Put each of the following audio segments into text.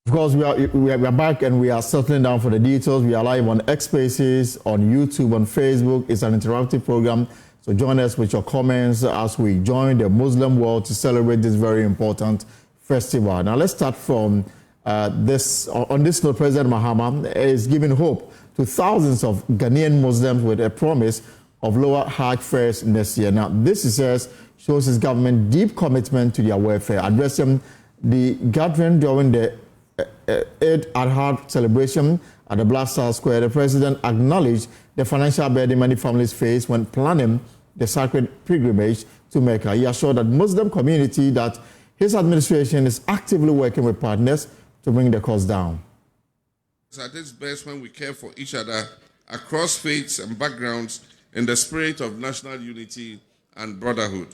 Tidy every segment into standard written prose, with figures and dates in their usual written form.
Of course, we are back and we are settling down for the details. We are live on X Spaces, on YouTube, on Facebook. It's an interactive program. So join us with your comments as we join the Muslim world to celebrate this very important festival. Now let's start from this. On this note, President Mahama is giving hope to thousands of Ghanaian Muslims with a promise of lower Hajj fares next year. Now this, he says, shows his government deep commitment to their welfare. Addressing the gathering during the Eid al-Adha celebration at the Black Star Square, the president acknowledged the financial burden many families face when planning the sacred pilgrimage to Mecca. He assured the Muslim community that his administration is actively working with partners to bring the cost down. It's at its best when we care for each other across faiths and backgrounds in the spirit of national unity and brotherhood.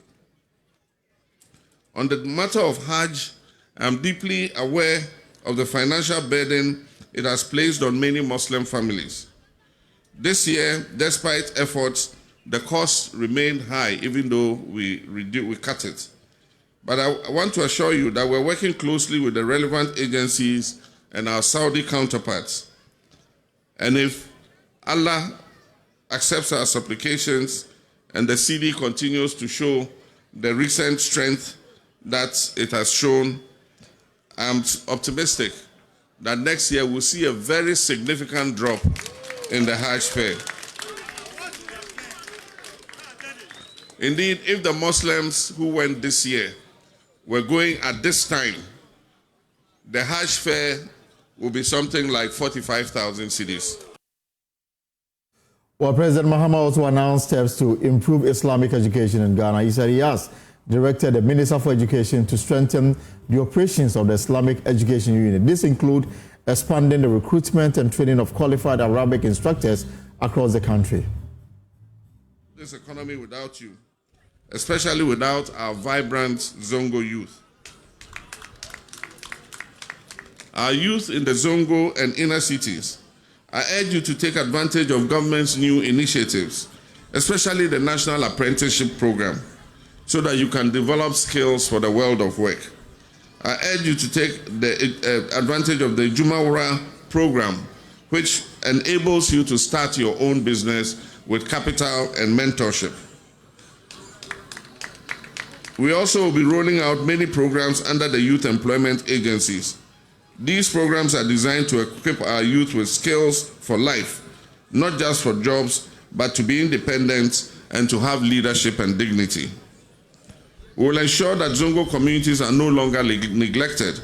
On the matter of Hajj, I am deeply aware of the financial burden it has placed on many Muslim families. This year, despite efforts, the costs remained high, even though we cut it. But I want to assure you that we're working closely with the relevant agencies and our Saudi counterparts. And if Allah accepts our supplications and the CD continues to show the recent strength that it has shown, I'm optimistic that next year we'll see a very significant drop in the Hajj fare. Indeed, if the Muslims who went this year were going at this time, the Hajj fare will be something like 45,000 cedis. Well, President Mahama also announced steps to improve Islamic education in Ghana. He said he has directed the Minister for Education to strengthen the operations of the Islamic Education Unit. This includes expanding the recruitment and training of qualified Arabic instructors across the country. This economy without you, especially without our vibrant Zongo youth. Our youth in the Zongo and inner cities, I urge you to take advantage of government's new initiatives, especially the National Apprenticeship Program, so that you can develop skills for the world of work. I urge you to take the advantage of the Jumawara program, which enables you to start your own business with capital and mentorship. We also will be rolling out many programs under the youth employment agencies. These programs are designed to equip our youth with skills for life, not just for jobs, but to be independent and to have leadership and dignity. We will ensure that Zongo communities are no longer neglected.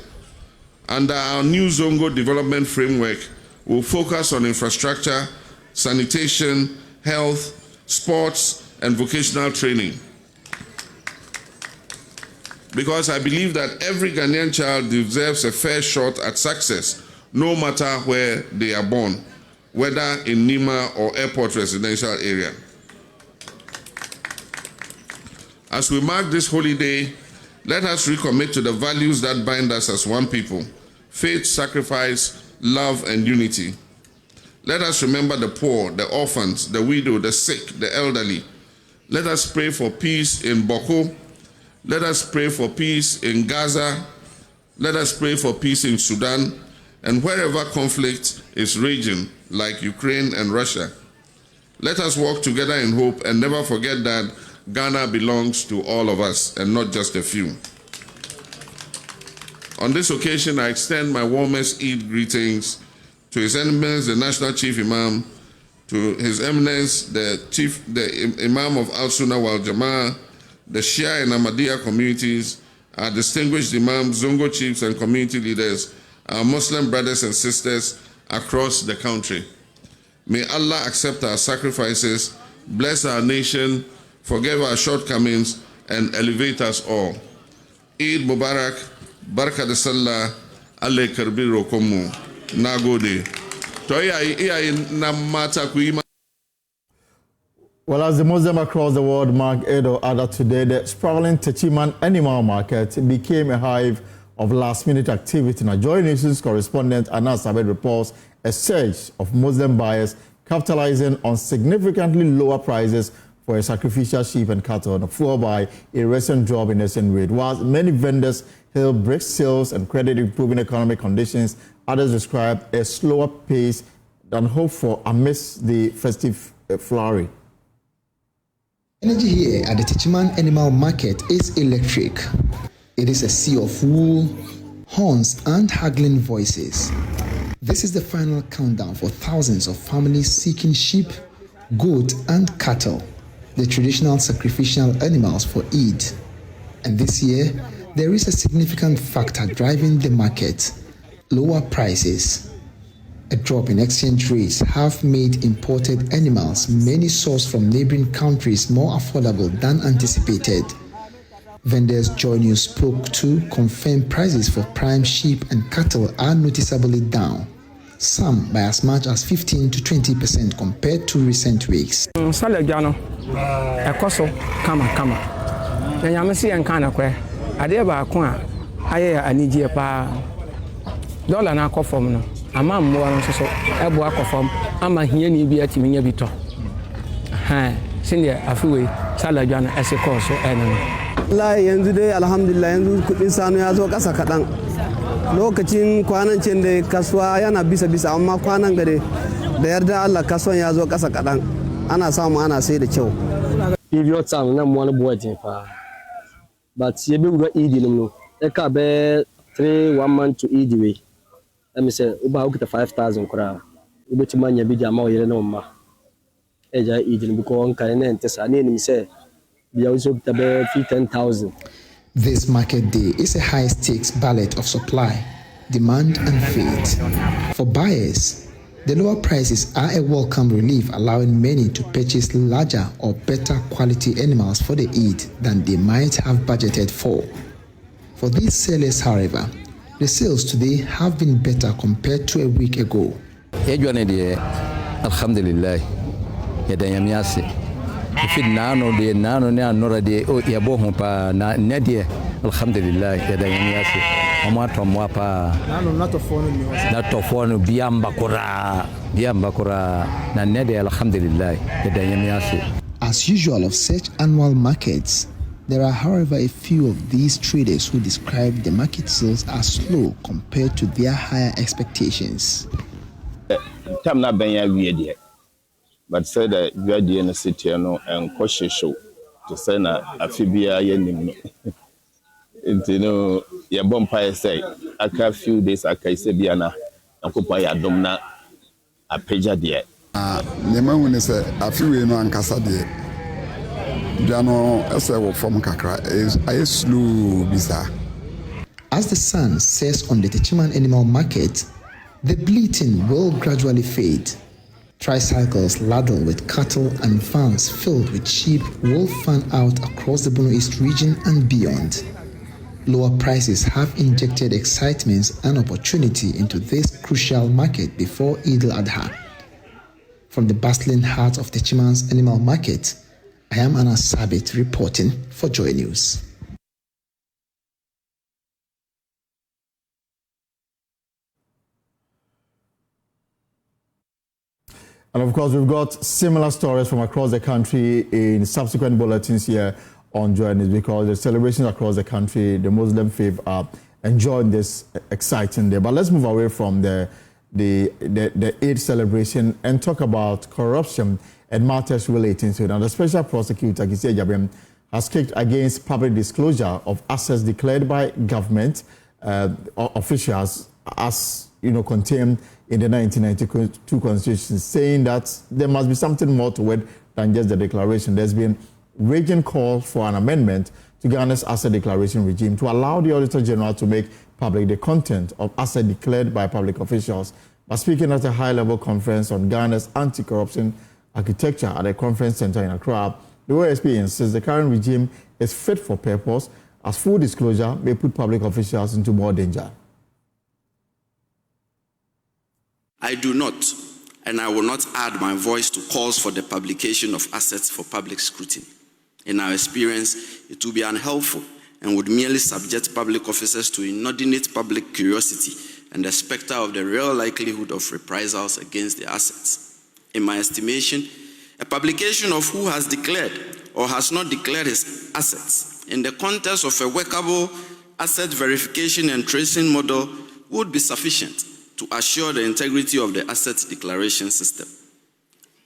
Under our new Zongo development framework, we will focus on infrastructure, sanitation, health, sports, and vocational training. Because I believe that every Ghanaian child deserves a fair shot at success, no matter where they are born, whether in Nima or Airport residential area. As we mark this holy day, let us recommit to the values that bind us as one people: faith, sacrifice, love, and unity. Let us remember the poor, the orphans, the widow, the sick, the elderly. Let us pray for peace in Boko. Let us pray for peace in Gaza. Let us pray for peace in Sudan and wherever conflict is raging, like Ukraine and Russia. Let us walk together in hope and never forget that Ghana belongs to all of us and not just a few. On this occasion, I extend my warmest Eid greetings to His Eminence, the National Chief Imam, to His Eminence, the Imam of Al-Sunnah wal Jama'ah, the Shia and Ahmadiyya communities, our distinguished Imams, Zongo chiefs and community leaders, our Muslim brothers and sisters across the country. May Allah accept our sacrifices, bless our nation, forgive our shortcomings, and elevate us all. Eid Mubarak, Barka de Sallah, Ale Karbiro Komu, Nagode. Well, as the Muslims across the world mark Eid al-Adha today, the sprawling Techiman animal market became a hive of last-minute activity. Now, Joy News correspondent Anas Abed reports a surge of Muslim buyers capitalizing on significantly lower prices for sacrificial sheep and cattle, fueled by a recent drop in exchange rate, whilst many vendors hailed brisk sales and credit improving economic conditions. Others describe a slower pace than hoped for amidst the festive flurry. Energy here at the Techiman Animal Market is electric. It is a sea of wool, horns, and haggling voices. This is the final countdown for thousands of families seeking sheep, goat, and cattle, the traditional sacrificial animals for Eid. And this year, there is a significant factor driving the market: lower prices. A drop in exchange rates have made imported animals, many sourced from neighboring countries, more affordable than anticipated. Vendors Joy News spoke to confirm prices for prime sheep and cattle are noticeably down, some by as much as 15 to 20% compared to recent weeks. Salajano, Ekoso, Kama. Yamasi and Kanakwe, Adeba Kwa, Aya Aniji pa Dollar na Kofom no. Ama more so Ebo Akofom, Ama Hieni be at Minabito. Ha, Sindia Afuwe, Salajana as a course or enemy. La yanzu dai alhamdulillah yanzu kudin sanu ya zo kasa kadan lokacin kwanan cin da kasuwa yana bisa amma kwanan gare da yarda Allah kasuwan ya zo kasa kadan ana samu ana sai da kyau period time na mo na bo ajin fa but ye be wura Eid no e ka be 1 month to Eid we let me say uba ukita 5,000 kura ubeti manya bi jama o yere na umma e ja Eid no because on kan na ntesa na ni say This market day is a high-stakes ballot of supply, demand, and fate. For buyers, the lower prices are a welcome relief, allowing many to purchase larger or better quality animals for the Eid than they might have budgeted for. For these sellers, however, the sales today have been better compared to a week ago. Alhamdulillah, if it nano de nano ne anora de o yabo ho pa na nedie alhamdulillah ya da yasi amato mo pa nano nato fono biamba kura na nedie alhamdulillah ya da yasi. As usual of such annual markets, there are however a few of these traders who describe the market sales as slow compared to their higher expectations. Tam na ben ya wie but said that we are in the city and cautious show to send a phobia yenim. You know, your bumpire say, a few days I can say Biana, and Kupaya Domna, a pager dear. The man is a few no and Cassadi. Jano, as I walk from Kakra, is a slow bizarre. As the sun sets on the Techiman Animal Market, the bleating will gradually fade. Tricycles laden with cattle and vans filled with sheep will fan out across the Bono East region and beyond. Lower prices have injected excitement and opportunity into this crucial market before Eid al-Adha. From the bustling heart of Techiman's Animal Market, I am Anna Sabit reporting for Joy News. And of course, we've got similar stories from across the country in subsequent bulletins here on Joy News, because the celebrations across the country, the Muslim faith are enjoying this exciting day. But let's move away from the Eid celebration and talk about corruption and matters relating to it. Now, the special prosecutor, Kisi Jabem, has kicked against public disclosure of assets declared by government officials as contained in the 1992 Constitution, saying that there must be something more to it than just the declaration. There's been raging call for an amendment to Ghana's asset declaration regime to allow the Auditor General to make public the content of assets declared by public officials. But speaking at a high-level conference on Ghana's anti-corruption architecture at a conference center in Accra, the OSP insists the current regime is fit for purpose, as full disclosure may put public officials into more danger. I do not, and I will not add my voice to calls for the publication of assets for public scrutiny. In our experience, it would be unhelpful and would merely subject public officers to inordinate public curiosity and the specter of the real likelihood of reprisals against their assets. In my estimation, a publication of who has declared or has not declared his assets in the context of a workable asset verification and tracing model would be sufficient to assure the integrity of the asset declaration system.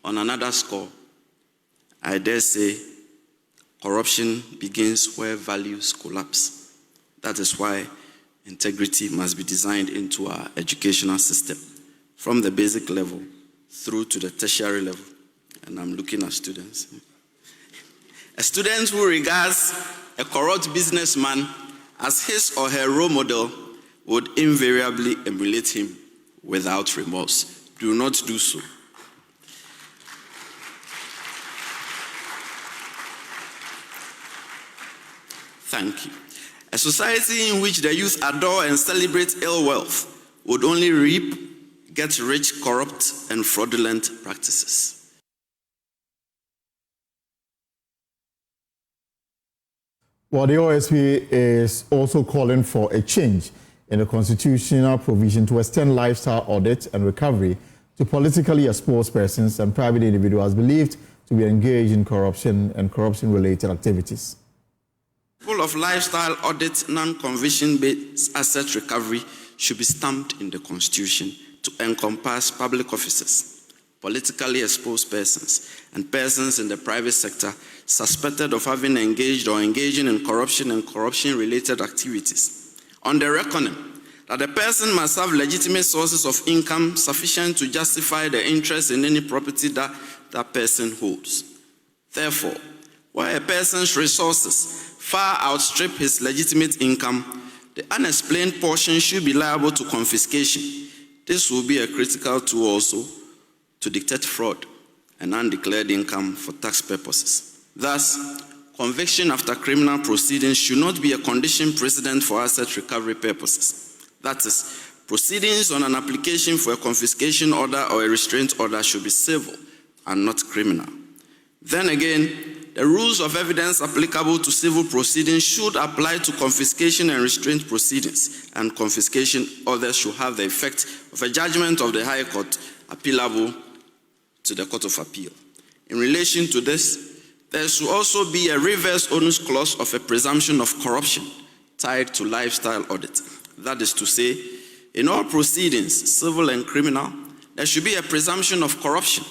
On another score, I dare say corruption begins where values collapse. That is why integrity must be designed into our educational system, from the basic level through to the tertiary level. And I'm looking at students. A student who regards a corrupt businessman as his or her role model would invariably emulate him without remorse. Do not do so. Thank you. A society in which the youth adore and celebrate ill wealth would only reap, get rich, corrupt, and fraudulent practices. Well, the OSP is also calling for a change in the constitutional provision to extend lifestyle audit and recovery to politically exposed persons and private individuals believed to be engaged in corruption and corruption-related activities. Full of lifestyle audit, non-conviction-based asset recovery should be stamped in the Constitution to encompass public officers, politically exposed persons, and persons in the private sector suspected of having engaged or engaging in corruption and corruption-related activities, on the reckoning that the person must have legitimate sources of income sufficient to justify the interest in any property that that person holds. Therefore, where a person's resources far outstrip his legitimate income, the unexplained portion should be liable to confiscation. This will be a critical tool also to detect fraud and undeclared income for tax purposes. Thus, conviction after criminal proceedings should not be a condition precedent for asset recovery purposes. That is, proceedings on an application for a confiscation order or a restraint order should be civil and not criminal. Then again, the rules of evidence applicable to civil proceedings should apply to confiscation and restraint proceedings, and confiscation orders should have the effect of a judgment of the High Court appealable to the Court of Appeal. In relation to this, there should also be a reverse onus clause of a presumption of corruption tied to lifestyle audit. That is to say, in all proceedings, civil and criminal, there should be a presumption of corruption.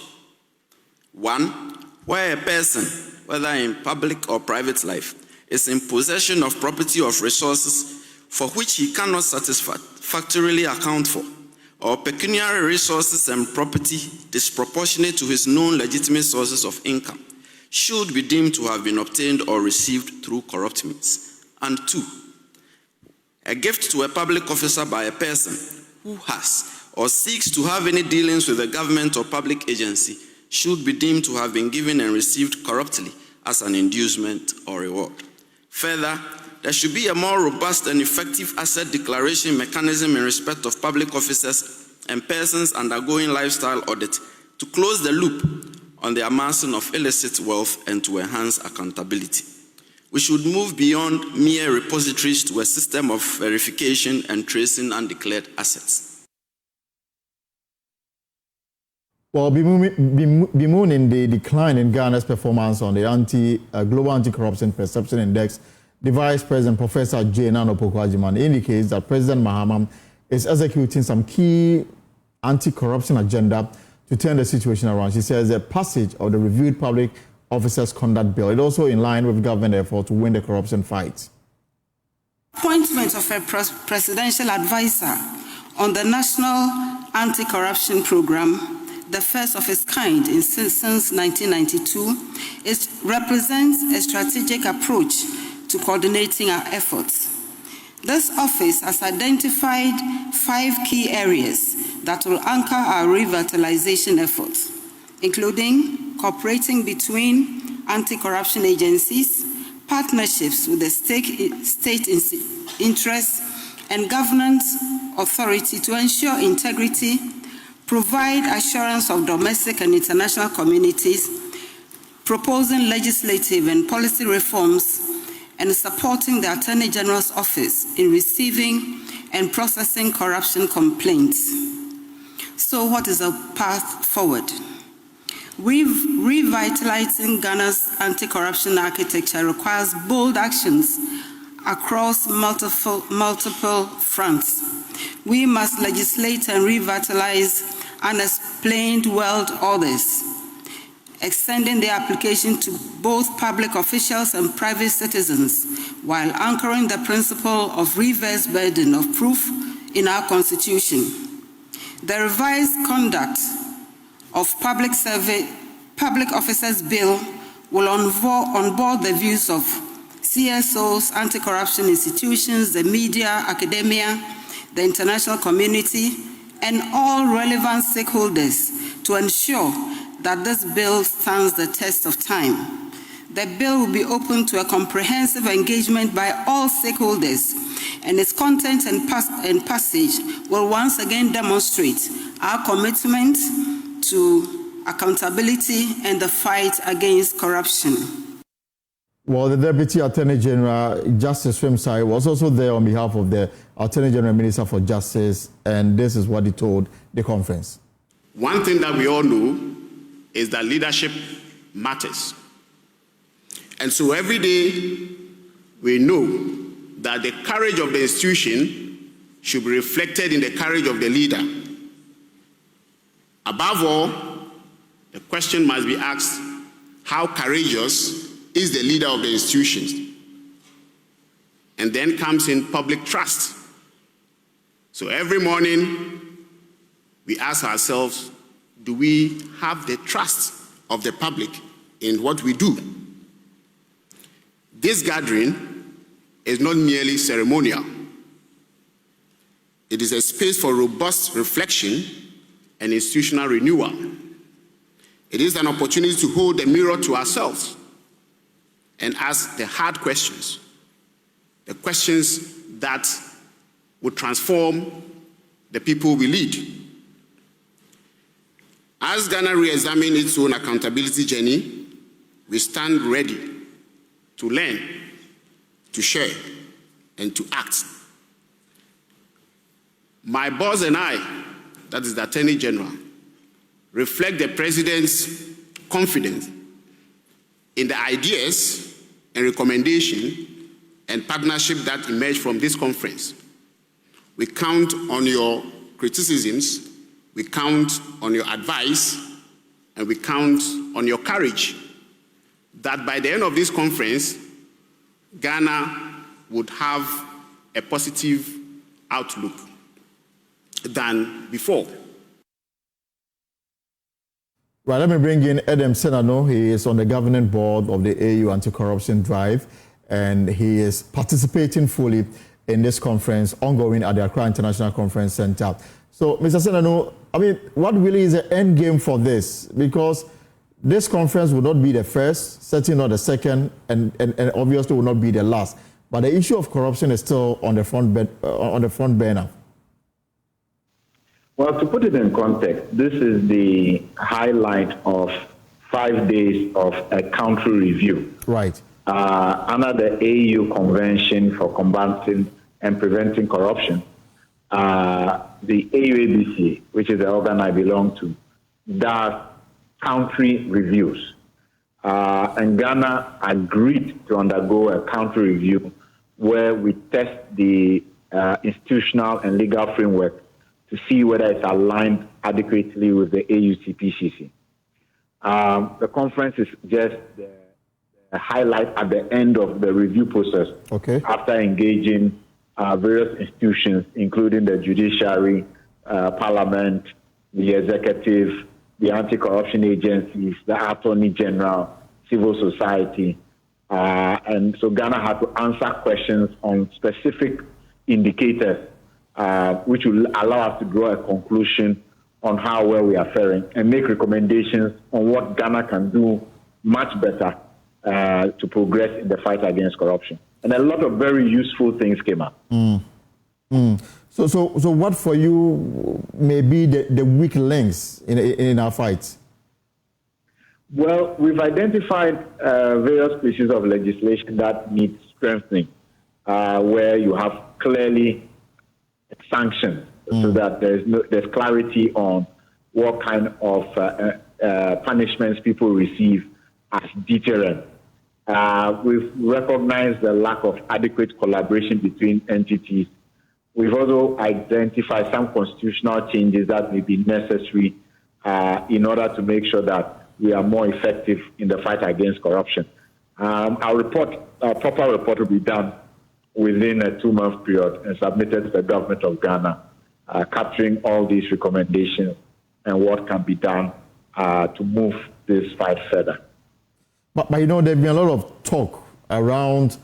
One, where a person, whether in public or private life, is in possession of property or resources for which he cannot satisfactorily account for, or pecuniary resources and property disproportionate to his known legitimate sources of income, should be deemed to have been obtained or received through corrupt means. And two, a gift to a public officer by a person who has or seeks to have any dealings with a government or public agency should be deemed to have been given and received corruptly as an inducement or reward. Further, there should be a more robust and effective asset declaration mechanism in respect of public officers and persons undergoing lifestyle audit to close the loop on the amassing of illicit wealth and to enhance accountability. We should move beyond mere repositories to a system of verification and tracing undeclared assets. Well, bemoaning the decline in Ghana's performance on the Global Anti-Corruption Perception Index, the Vice President, Professor J. Nano Pokuajiman, indicates that President Mahama is executing some key anti-corruption agenda to turn the situation around. She says the passage of the reviewed Public Officers Conduct Bill is also in line with government effort to win the corruption fight. Appointment of a presidential advisor on the National Anti-Corruption Program, the first of its kind since 1992, represents a strategic approach to coordinating our efforts. This office has identified 5 key areas that will anchor our revitalization efforts, including cooperating between anti-corruption agencies, partnerships with the state interests and governance authority to ensure integrity, provide assurance of domestic and international communities, proposing legislative and policy reforms, and supporting the Attorney General's office in receiving and processing corruption complaints. So what is the path forward? Revitalizing Ghana's anti-corruption architecture requires bold actions across multiple fronts. We must legislate and revitalize unexplained world orders, extending the application to both public officials and private citizens, while anchoring the principle of reverse burden of proof in our Constitution. The revised Conduct of Public Officers Bill will onboard the views of CSOs, anti-corruption institutions, the media, academia, the international community, and all relevant stakeholders to ensure that this bill stands the test of time. The bill will be open to a comprehensive engagement by all stakeholders, and its content and passage will once again demonstrate our commitment to accountability and the fight against corruption. Well, the Deputy Attorney General, Justice Swimsai, was also there on behalf of the Attorney General Minister for Justice, and this is what he told the conference. One thing that we all know is that leadership matters. And so every day we know that the courage of the institution should be reflected in the courage of the leader. Above all, the question must be asked, how courageous is the leader of the institutions? And then comes in public trust. So every morning we ask ourselves, do we have the trust of the public in what we do? This gathering is not merely ceremonial. It is a space for robust reflection and institutional renewal. It is an opportunity to hold the mirror to ourselves and ask the hard questions, the questions that would transform the people we lead. As Ghana re-examines its own accountability journey, we stand ready to learn, to share, and to act. My boss and I, that is the Attorney General, reflect the President's confidence in the ideas and recommendations and partnership that emerge from this conference. We count on your criticisms, we count on your advice, and we count on your courage that by the end of this conference, Ghana would have a positive outlook than before. Right, let me bring in Edem Senano. He is on the governing board of the AU Anti-Corruption Drive, and he is participating fully in this conference ongoing at the Accra International Conference Center. So, Mr. Senano, I mean, what really is the end game for this? Because this conference will not be the first, certainly not the second, and obviously will not be the last. But the issue of corruption is still on the front burner. Well, to put it in context, this is the highlight of 5 days of a country review. Right. Under the AU Convention for Combating and Preventing Corruption, the AUABC, which is the organ I belong to, does country reviews. And Ghana agreed to undergo a country review where we test the institutional and legal framework to see whether it's aligned adequately with the AUCPCC. The conference is just the highlight at the end of the review process. Okay. After engaging various institutions, including the judiciary, parliament, the executive, the anti-corruption agencies, the attorney general, civil society. And so Ghana had to answer questions on specific indicators which will allow us to draw a conclusion on how well we are faring and make recommendations on what Ghana can do much better to progress in the fight against corruption. And a lot of very useful things came up. So what for you may be the weak links in our fight? Well, we've identified various pieces of legislation that need strengthening, where you have clearly sanctions so that there's clarity on what kind of punishments people receive as deterrent. We've recognized the lack of adequate collaboration between entities. We've also identified some constitutional changes that may be necessary in order to make sure that we are more effective in the fight against corruption. Our proper report will be done within a 2-month period and submitted to the government of Ghana, capturing all these recommendations and what can be done to move this fight further. But you know, there's been a lot of talk around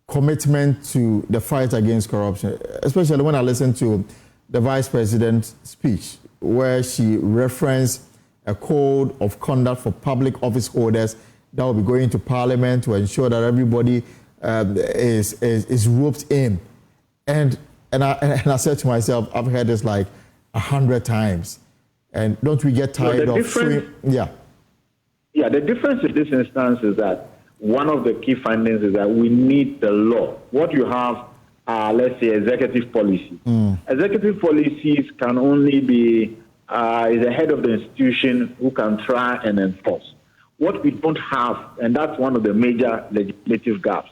commitment to the fight against corruption, especially when I listened to the Vice President's speech, where she referenced a code of conduct for public office holders that will be going to Parliament to ensure that everybody is roped in. And I said to myself, I've heard this like 100 times. And don't we get tired of free? Yeah. Yeah, the difference in this instance is that one of the key findings is that we need the law. What you have, let's say, executive policy. Executive policies can only be is the head of the institution who can try and enforce. What we don't have, and that's one of the major legislative gaps,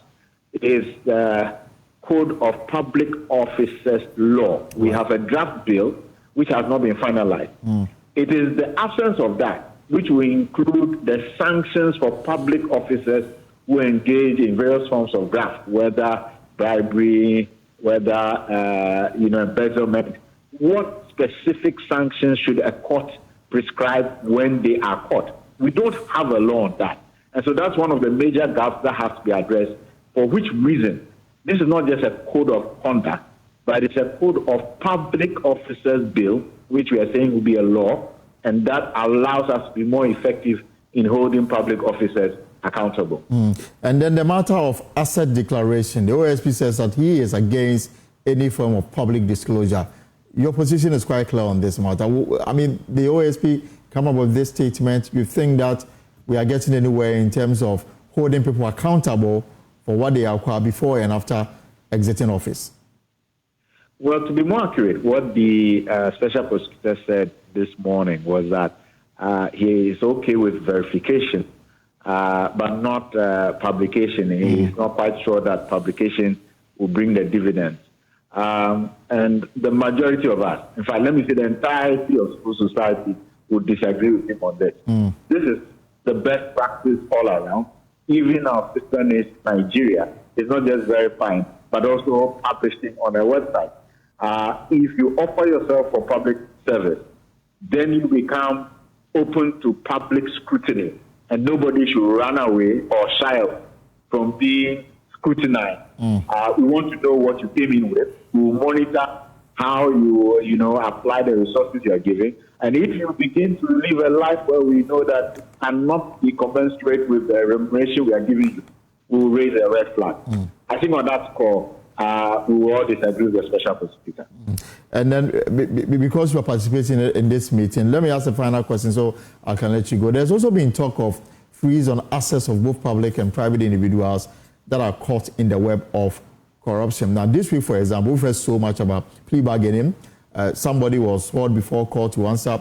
is the Code of Public Officers Law. We have a draft bill which has not been finalized. It is the absence of that which will include the sanctions for public officers who engage in various forms of graft, whether bribery, whether embezzlement. What specific sanctions should a court prescribe when they are caught? We don't have a law on that. And so that's one of the major gaps that has to be addressed, for which reason this is not just a code of conduct, but it's a code of public officers bill, which we are saying will be a law, and that allows us to be more effective in holding public officers accountable. And then the matter of asset declaration, the OSP says that he is against any form of public disclosure. Your position is quite clear on this matter. I mean, the OSP come up with this statement. You think that we are getting anywhere in terms of holding people accountable for what they acquire before and after exiting office? Well, to be more accurate, what the special prosecutor said this morning was that he is okay with verification, but not publication. He is not quite sure that publication will bring the dividends. And the majority of us, in fact, let me say the entirety of civil society, would disagree with him on this. This is the best practice all around. Even our sister nation, Nigeria, is not just verifying, but also publishing on a website. If you offer yourself for public service, then you become open to public scrutiny, and nobody should run away or shy from being scrutinized. We want to know what you came in with. We will monitor how you apply the resources you are giving. And if you begin to live a life where we know that cannot be commensurate with the remuneration we are giving you, we will raise a red flag. I think on that score, we will all disagree with the special prosecutor. And then, because you are participating in this meeting, let me ask the final question so I can let you go. There's also been talk of freeze on assets of both public and private individuals that are caught in the web of corruption. Now, this week, for example, we've heard so much about plea bargaining. Somebody was sworn before court to answer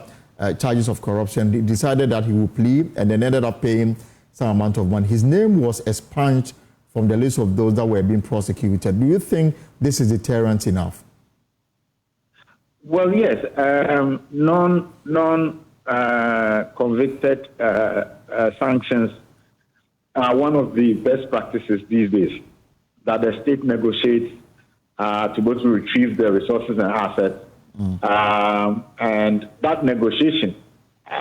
charges of corruption. He decided that he would plead and then ended up paying some amount of money. His name was expunged from the list of those that were being prosecuted. Do you think this is deterrent enough? Well, yes. Non-convicted sanctions are one of the best practices these days, that the state negotiates to both retrieve the resources and assets. And that negotiation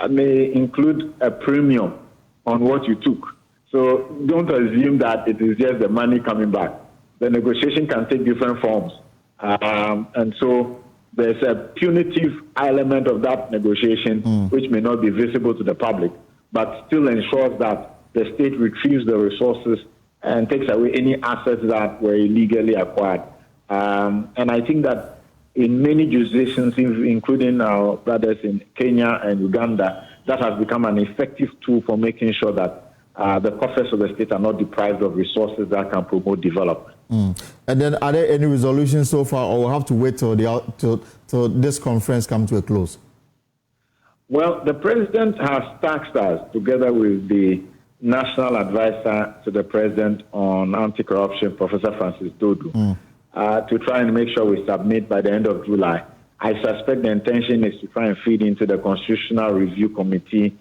may include a premium on what you took. So don't assume that it is just the money coming back. The negotiation can take different forms. And so there's a punitive element of that negotiation which may not be visible to the public, but still ensures that the state retrieves the resources and takes away any assets that were illegally acquired. And I think that in many jurisdictions, including our brothers in Kenya and Uganda, that has become an effective tool for making sure that the coffers of the state are not deprived of resources that can promote development. And then, are there any resolutions so far, or we'll have to wait till this conference comes to a close? Well, the president has tasked us, together with the National Advisor to the President on Anti-Corruption, Professor Francis Dodu, to try and make sure we submit by the end of July. I suspect the intention is to try and feed into the Constitutional Review Committee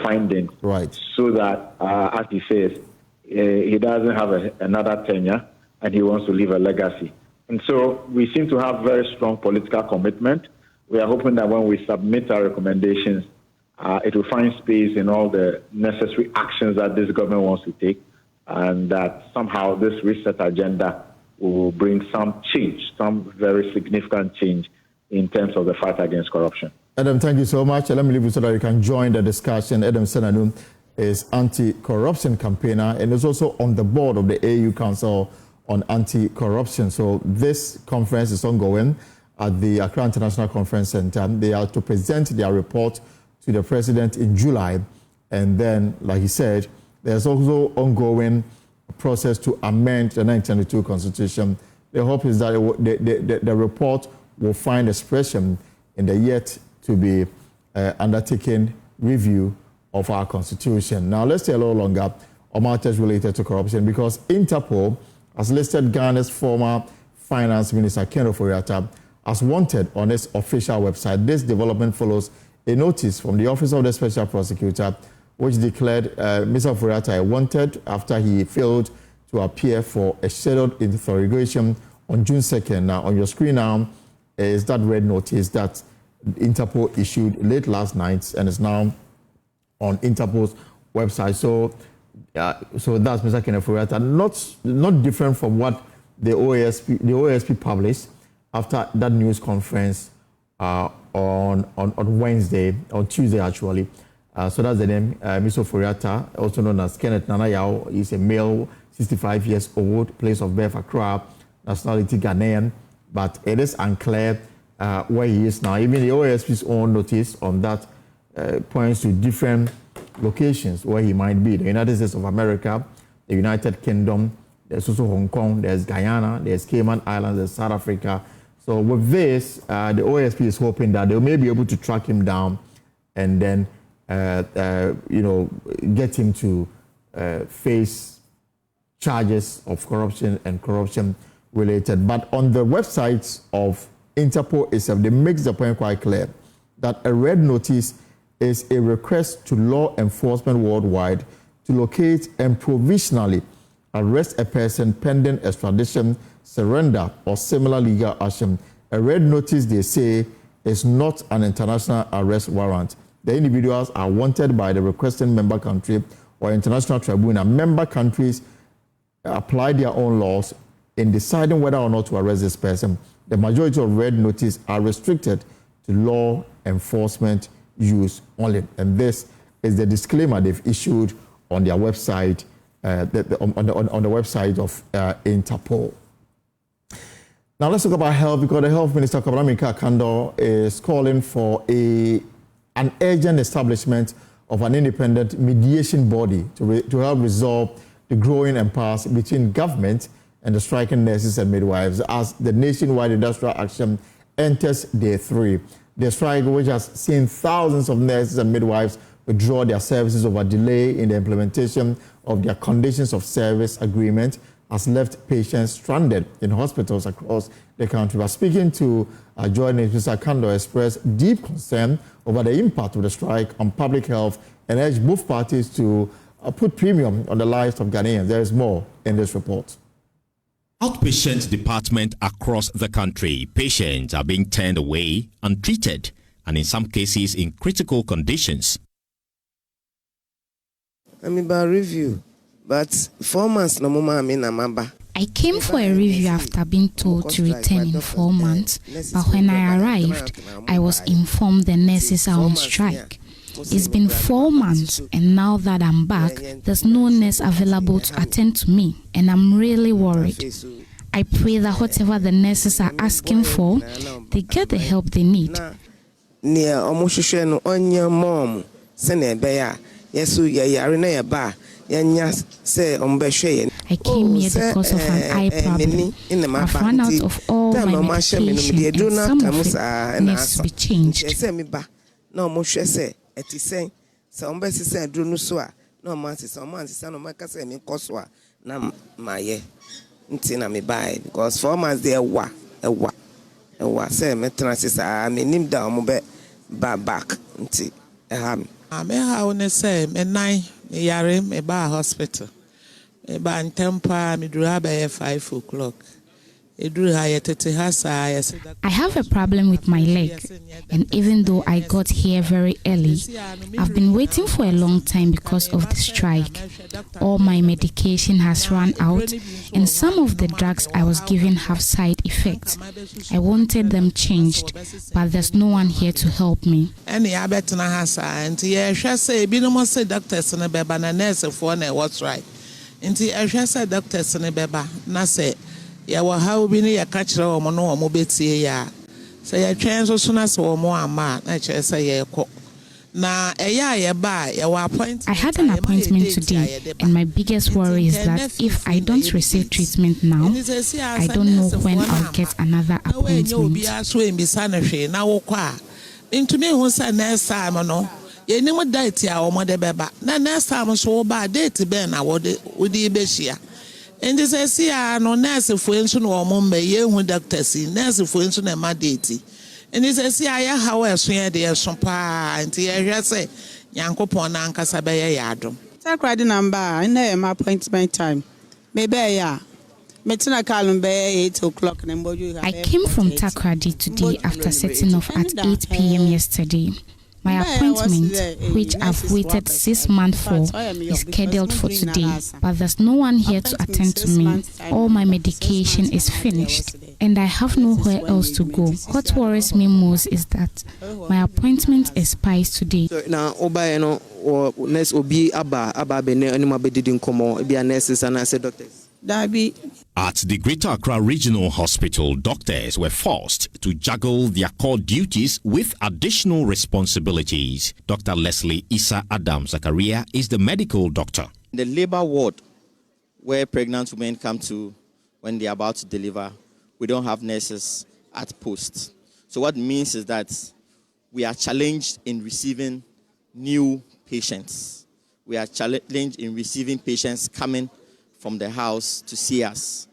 findings, right? So that, as he says, he doesn't have another tenure and he wants to leave a legacy. And so we seem to have very strong political commitment. We are hoping that when we submit our recommendations, it will find space in all the necessary actions that this government wants to take, and that somehow this reset agenda will bring some change, some very significant change in terms of the fight against corruption. Adam, thank you so much. Let me leave you so that you can join the discussion. Adam Senanu is anti-corruption campaigner and is also on the board of the AU Council on Anti-Corruption. So this conference is ongoing at the Accra International Conference Center. They are to present their report to the president in July. And then, like he said, there's also ongoing process to amend the 1992 Constitution. The hope is that the report will find expression in the yet to be undertaken review of our Constitution. Now, let's stay a little longer on matters related to corruption, because Interpol has listed Ghana's former Finance Minister, Ken Ofori-Atta, as wanted on its official website. This development follows a notice from the Office of the Special Prosecutor, which declared Mr. Ofori-Atta wanted after he failed to appear for a scheduled interrogation on June 2nd. Now, on your screen now is that red notice that Interpol issued late last night and is now on Interpol's website. So that's Mr. Ken Ofori-Atta, not different from what the OASP published after that news conference on Wednesday, on Tuesday actually. So that's the name, Mr. Ofori-Atta, also known as Kenneth Nanayao. He's a male, 65 years old, place of birth Accra, nationality Ghanaian, but it is unclear where he is now. Even the OASP's own notice on that points to different locations where he might be. The United States of America, the United Kingdom, there's also Hong Kong, there's Guyana, there's Cayman Islands, there's South Africa. So with this, the OASP is hoping that they may be able to track him down and then, get him to face charges of corruption and corruption related. But on the websites of Interpol itself, they make the point quite clear that a red notice is a request to law enforcement worldwide to locate and provisionally arrest a person pending extradition, surrender, or similar legal action. A red notice, they say, is not an international arrest warrant. The individuals are wanted by the requesting member country or international tribunal. Member countries apply their own laws in deciding whether or not to arrest this person. The majority of red notices are restricted to law enforcement use only. And this is the disclaimer they've issued on their website, on the website of Interpol. Now let's talk about health, because the Health Minister, Kwabena Kando, is calling for an urgent establishment of an independent mediation body to help resolve the growing impasse between government and the striking nurses and midwives as the nationwide industrial action enters day 3. The strike, which has seen thousands of nurses and midwives withdraw their services over delay in the implementation of their conditions of service agreement, has left patients stranded in hospitals across the country. But speaking to Joint Mr. Kando expressed deep concern over the impact of the strike on public health and urged both parties to put premium on the lives of Ghanaians. There is more in this report. Outpatient department across the country, patients are being turned away, untreated, and in some cases in critical conditions. I'm about review, but 4 months no more. I came for a review after being told to return in 4 months, but when I arrived, I was informed the nurses are on strike. It's been 4 months, and now that I'm back, there's no nurse available to attend to me, and I'm really worried. I pray that whatever the nurses are asking for, they get the help they need. I came here because of an eye problem. I've run out of all my medication, and some of it needs to be changed. No man sister no maka say me koswa na maye. Nti na me buy because 4 months there ewa say me transit me nim da mo be back nti eham. Me how ne say me nine me yare me ba hospital. Me ba ntempa me duru about 5 o'clock. I have a problem with my leg, and even though I got here very early, I've been waiting for a long time because of the strike. All my medication has run out, and some of the drugs I was given have side effects. I wanted them changed, but there's no one here to help me. Ya wa how bi ne ya ka kire o mo no o mo betie ya say ya twen so so na so o mo ama na kire say ya ekọ na eya ya ba ya wa appointment. I had an appointment today, and my biggest worry is that if I don't receive treatment now, I don't know when I'll get another appointment. Into me who say next time no ye ni mo date ya o mo de beba na next time so ba date be na wo de be hia. And this is here no nurse for instance or mumbe ye who doctors nurse for instance na date. And this is here how else we there some pa and here say Yankopon na nkasa be ye yadom. Takradi number na my appointment time. Maybe ya. I came from Takradi today after setting off at 8 p.m. yesterday. My appointment, which I've waited 6 months for, is scheduled for today, but there's no one here to attend to me. All my medication is finished, and I have nowhere else to go. What worries me most is that my appointment expires today. Now, Oba, or nurse Obi Abba Bene, anyone didn't come or be a nurses and I said doctors. At the Greater Accra Regional Hospital, doctors were forced to juggle their core duties with additional responsibilities. Dr. Leslie Issa Adam Zakaria is the medical doctor. The labor ward where pregnant women come to when they are about to deliver, we don't have nurses at post. So what it means is that we are challenged in receiving new patients. We are challenged in receiving patients coming from the house to see us.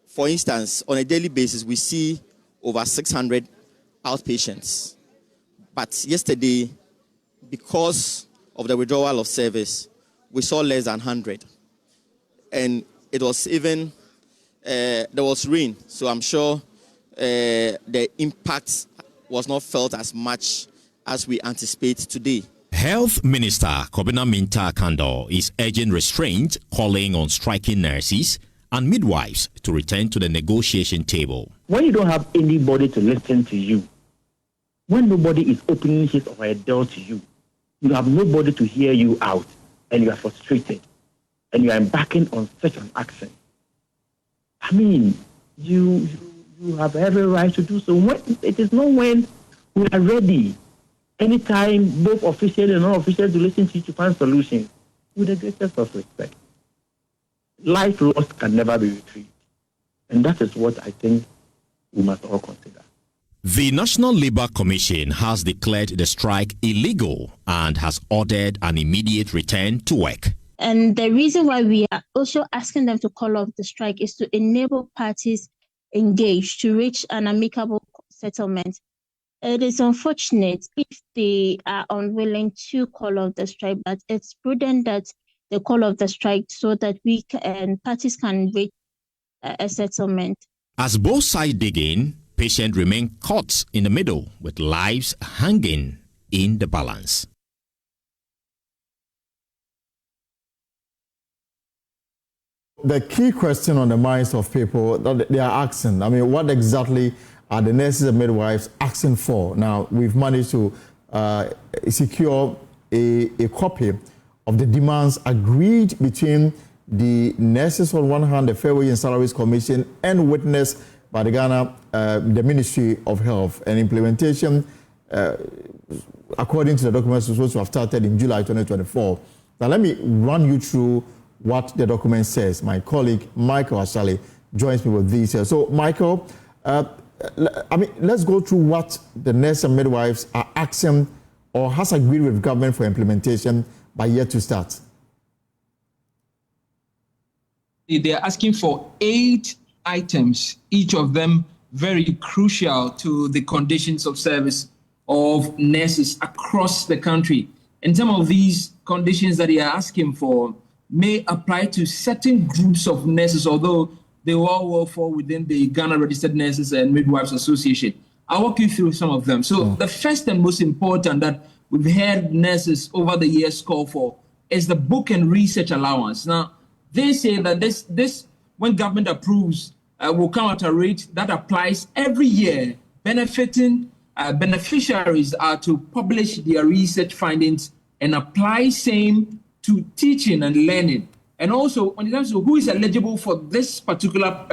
For instance, on a daily basis, we see over 600 outpatients. But yesterday, because of the withdrawal of service, we saw less than 100. And it was even, there was rain, so I'm sure the impact was not felt as much as we anticipate today. Health Minister Kobina Minta Kando is urging restraint, calling on striking nurses and midwives to return to the negotiation table. When you don't have anybody to listen to you, when nobody is opening his or her door to you, you have nobody to hear you out, and you are frustrated, and you are embarking on such an action. I mean, you have every right to do so. It is not when we are ready. Anytime both official and non-official to listen to you to find solutions with the greatest of respect. Life lost can never be retrieved. And that is what I think we must all consider. The National Labour Commission has declared the strike illegal and has ordered an immediate return to work. And the reason why we are also asking them to call off the strike is to enable parties engaged to reach an amicable settlement. It is unfortunate if they are unwilling to call off the strike, but it's prudent that they call off the strike so that we can, parties can reach a settlement. As both sides dig in, patients remain caught in the middle with lives hanging in the balance. The key question on the minds of people that they are asking, I mean, what exactly are the nurses and midwives asking for? Now, we've managed to secure a copy of the demands agreed between the nurses on one hand, the Fair Wage and Salaries Commission, and witnessed by the Ghana, the Ministry of Health. And implementation, according to the documents, was supposed to have started in July 2024. Now, let me run you through what the document says. My colleague, Michael Ashali, joins me with these here. So, Michael, I mean, let's go through what the nurses and midwives are asking or has agreed with government for implementation by year to start. they are asking for 8 items, each of them very crucial to the conditions of service of nurses across the country. And some of these conditions that they are asking for may apply to certain groups of nurses, although they all will fall within the Ghana Registered Nurses and Midwives Association. I'll walk you through some of them. So the first and most important that we've heard nurses over the years call for is the book and research allowance. Now, they say that this when government approves, will come at a rate that applies every year, benefiting beneficiaries are to publish their research findings and apply same to teaching and learning. And also, when it comes to who is eligible for this particular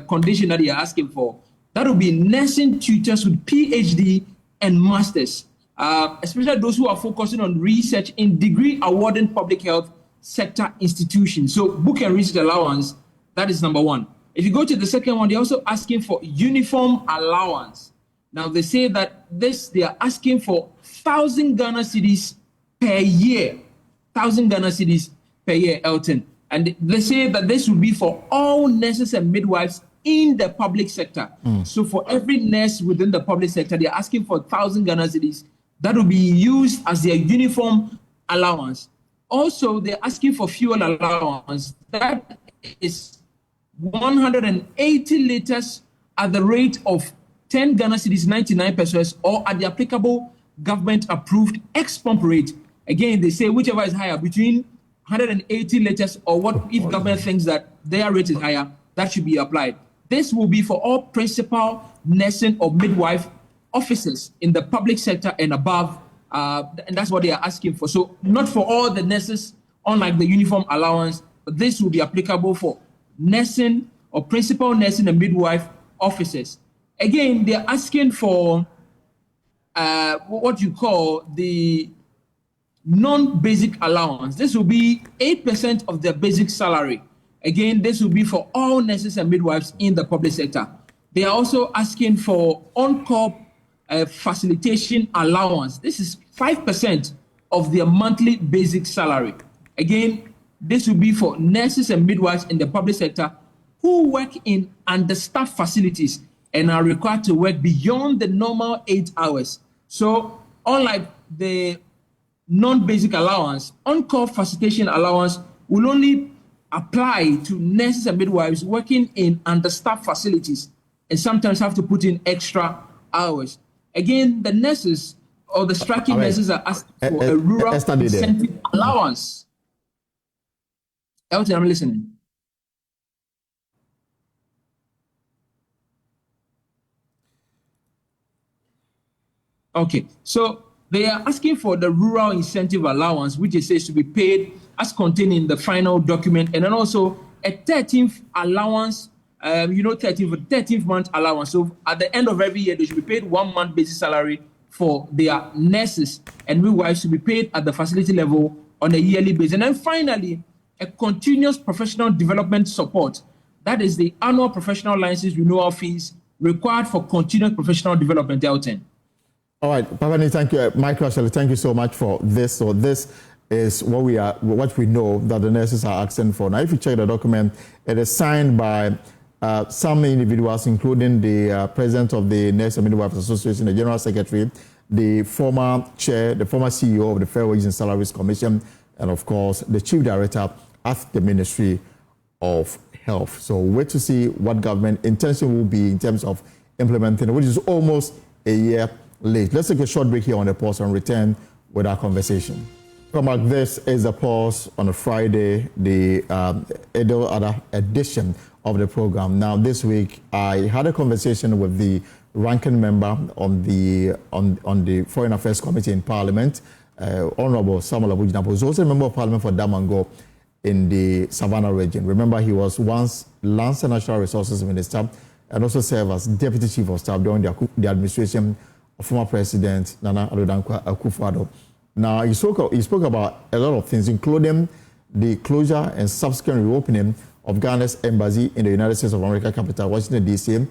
condition that you're asking for, that will be nursing tutors with PhD and masters, especially those who are focusing on research in degree-awarding public health sector institutions. So book and research allowance, that is number one. If you go to the second one, they're also asking for uniform allowance. Now, they say that they are asking for 1,000 Ghana cedis per year. 1,000 Ghana cedis per year, Elton. And they say that this will be for all nurses and midwives in the public sector. So for every nurse within the public sector, they're asking for 1,000 Ghana cedis. That will be used as their uniform allowance. Also, they're asking for fuel allowance. That is 180 liters at the rate of 10 Ghana cedis, 99 pesos, or at the applicable government-approved ex-pump rate. Again, they say whichever is higher, between 180 liters or what if government thinks that their rate is higher, that should be applied. This will be for all principal nursing or midwife officers in the public sector and above, and that's what they are asking for. So not for all the nurses, unlike the uniform allowance, but this will be applicable for nursing or principal nursing and midwife officers. Again, they're asking for what you call the non-basic allowance. This will be 8% of their basic salary. Again, this will be for all nurses and midwives in the public sector. They are also asking for on-call facilitation allowance. This is 5% of their monthly basic salary. Again, this will be for nurses and midwives in the public sector who work in understaffed facilities and are required to work beyond the normal 8 hours. So, unlike the non-basic allowance, on-call facilitation allowance will only apply to nurses and midwives working in understaffed facilities and sometimes have to put in extra hours. Again, the nurses or the striking nurses are asking for a rural incentive allowance. Elton, I'm listening. Okay, so they are asking for the rural incentive allowance, which it says to be paid as contained in the final document, and then also a 13th allowance, 13th month allowance. So at the end of every year, they should be paid 1 month basic salary for their nurses, and midwives should be paid at the facility level on a yearly basis. And then finally, a continuous professional development support. That is the annual professional license renewal fees required for continuous professional development, Elton. All right, Papani, thank you. Michael, thank you so much for this. So this is what we know that the nurses are asking for. Now, if you check the document, it is signed by some individuals, including the president of the Nurse and Midwives Association, the general secretary, the former chair, the former CEO of the Fair Wages and Salaries Commission, and of course, the chief director at the Ministry of Health. So wait to see what government intention will be in terms of implementing it, which is almost a year late. Let's take a short break here on the pause and return with our conversation. Come back. This is the pause on a Friday, the Idul-Adha edition of the program. Now, this week I had a conversation with the ranking member on the Foreign Affairs Committee in Parliament, Honorable Samuel Abujinapo, who's also a member of Parliament for Damango in the Savannah region. Remember, he was once Lands and Natural Resources Minister and also served as Deputy Chief of Staff during the administration of former President Nana Addo Dankwa Akufo-Addo. Now, he spoke about a lot of things, including the closure and subsequent reopening of Ghana's embassy in the United States of America capital, Washington, D.C.,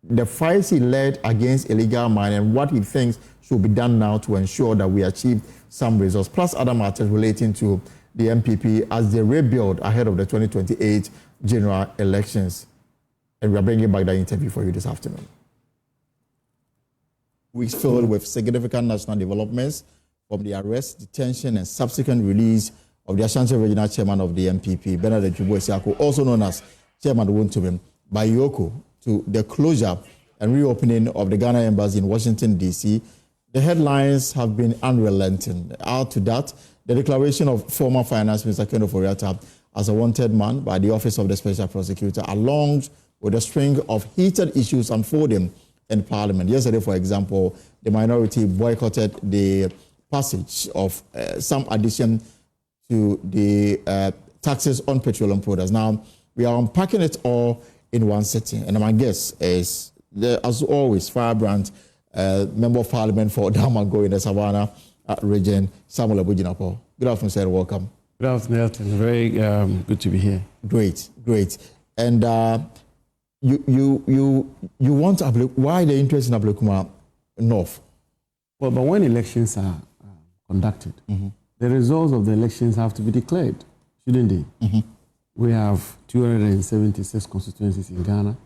the fights he led against illegal mining, and what he thinks should be done now to ensure that we achieve some results, plus other matters relating to the MPP as they rebuild ahead of the 2028 general elections. And we are bringing back that interview for you this afternoon. Weeks filled with significant national developments from the arrest, detention, and subsequent release of the Ashanti Regional Chairman of the MPP, Bernard Jubo-Esiako, also known as Chairman Wontubim, by Yoko, to the closure and reopening of the Ghana Embassy in Washington, D.C., the headlines have been unrelenting. Add to that, the declaration of former Finance Minister Ken Ofori-Atta as a wanted man by the Office of the Special Prosecutor, along with a string of heated issues unfolding in Parliament. Yesterday, for example, the minority boycotted the passage of some addition to the taxes on petroleum products. Now, we are unpacking it all in one sitting, and my guess is, as always, Firebrand, Member of Parliament for Damago in the Savannah region, Samuel Abujinapo. Good afternoon, sir. Welcome. Good afternoon, Elton. Very good to be here. Great, great. And you want to why the interest in Ablekuma North? Well, but when elections are conducted, the results of the elections have to be declared, shouldn't they? We have 276 constituencies in Ghana,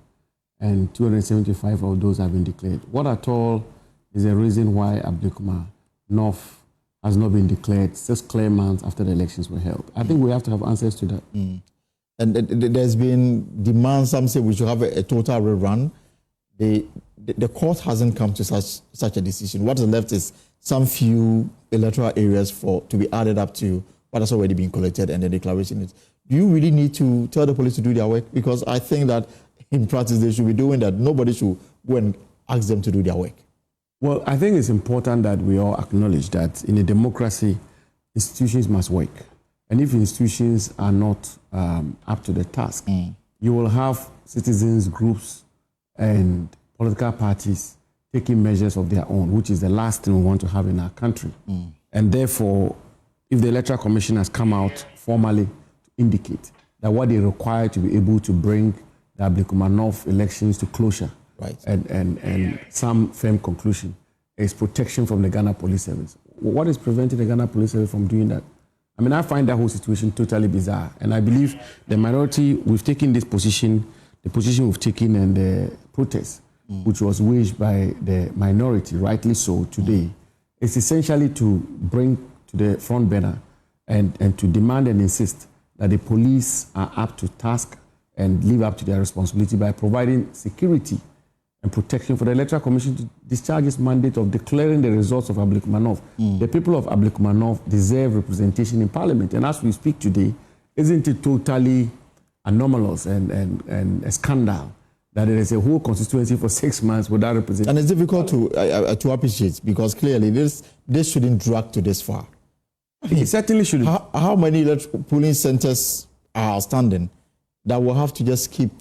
and 275 of those have been declared. What at all is the reason why Ablekuma North has not been declared 6 clear months after the elections were held? I think we have to have answers to that. And there's been demands, some say we should have a total rerun. The court hasn't come to such a decision. What is left is some few electoral areas to be added up to what has already been collected, and the declaration is. Do you really need to tell the police to do their work? Because I think that in practice they should be doing that. Nobody should go and ask them to do their work. Well, I think it's important that we all acknowledge that in a democracy, institutions must work. And if institutions are not up to the task, you will have citizens, groups, and political parties taking measures of their own, which is the last thing we want to have in our country. And therefore, if the Electoral Commission has come out formally to indicate that what they require to be able to bring the Ablekuma North elections to closure, and some firm conclusion, is protection from the Ghana Police Service. What is preventing the Ghana Police Service from doing that? I mean, I find that whole situation totally bizarre. And I believe the minority, we've taken this position, the position we've taken and the protest, which was waged by the minority, rightly so, today, is essentially to bring to the front burner and to demand and insist that the police are up to task and live up to their responsibility by providing security and protection for the Electoral Commission to discharge its mandate of declaring the results of Ablekuma North. The people of Ablekuma North deserve representation in Parliament. And as we speak today, isn't it totally anomalous and a scandal that there is a whole constituency for 6 months without representation? And it's difficult to appreciate, because clearly this shouldn't drag to this far. It certainly shouldn't. How many polling centers are outstanding that will have to just keep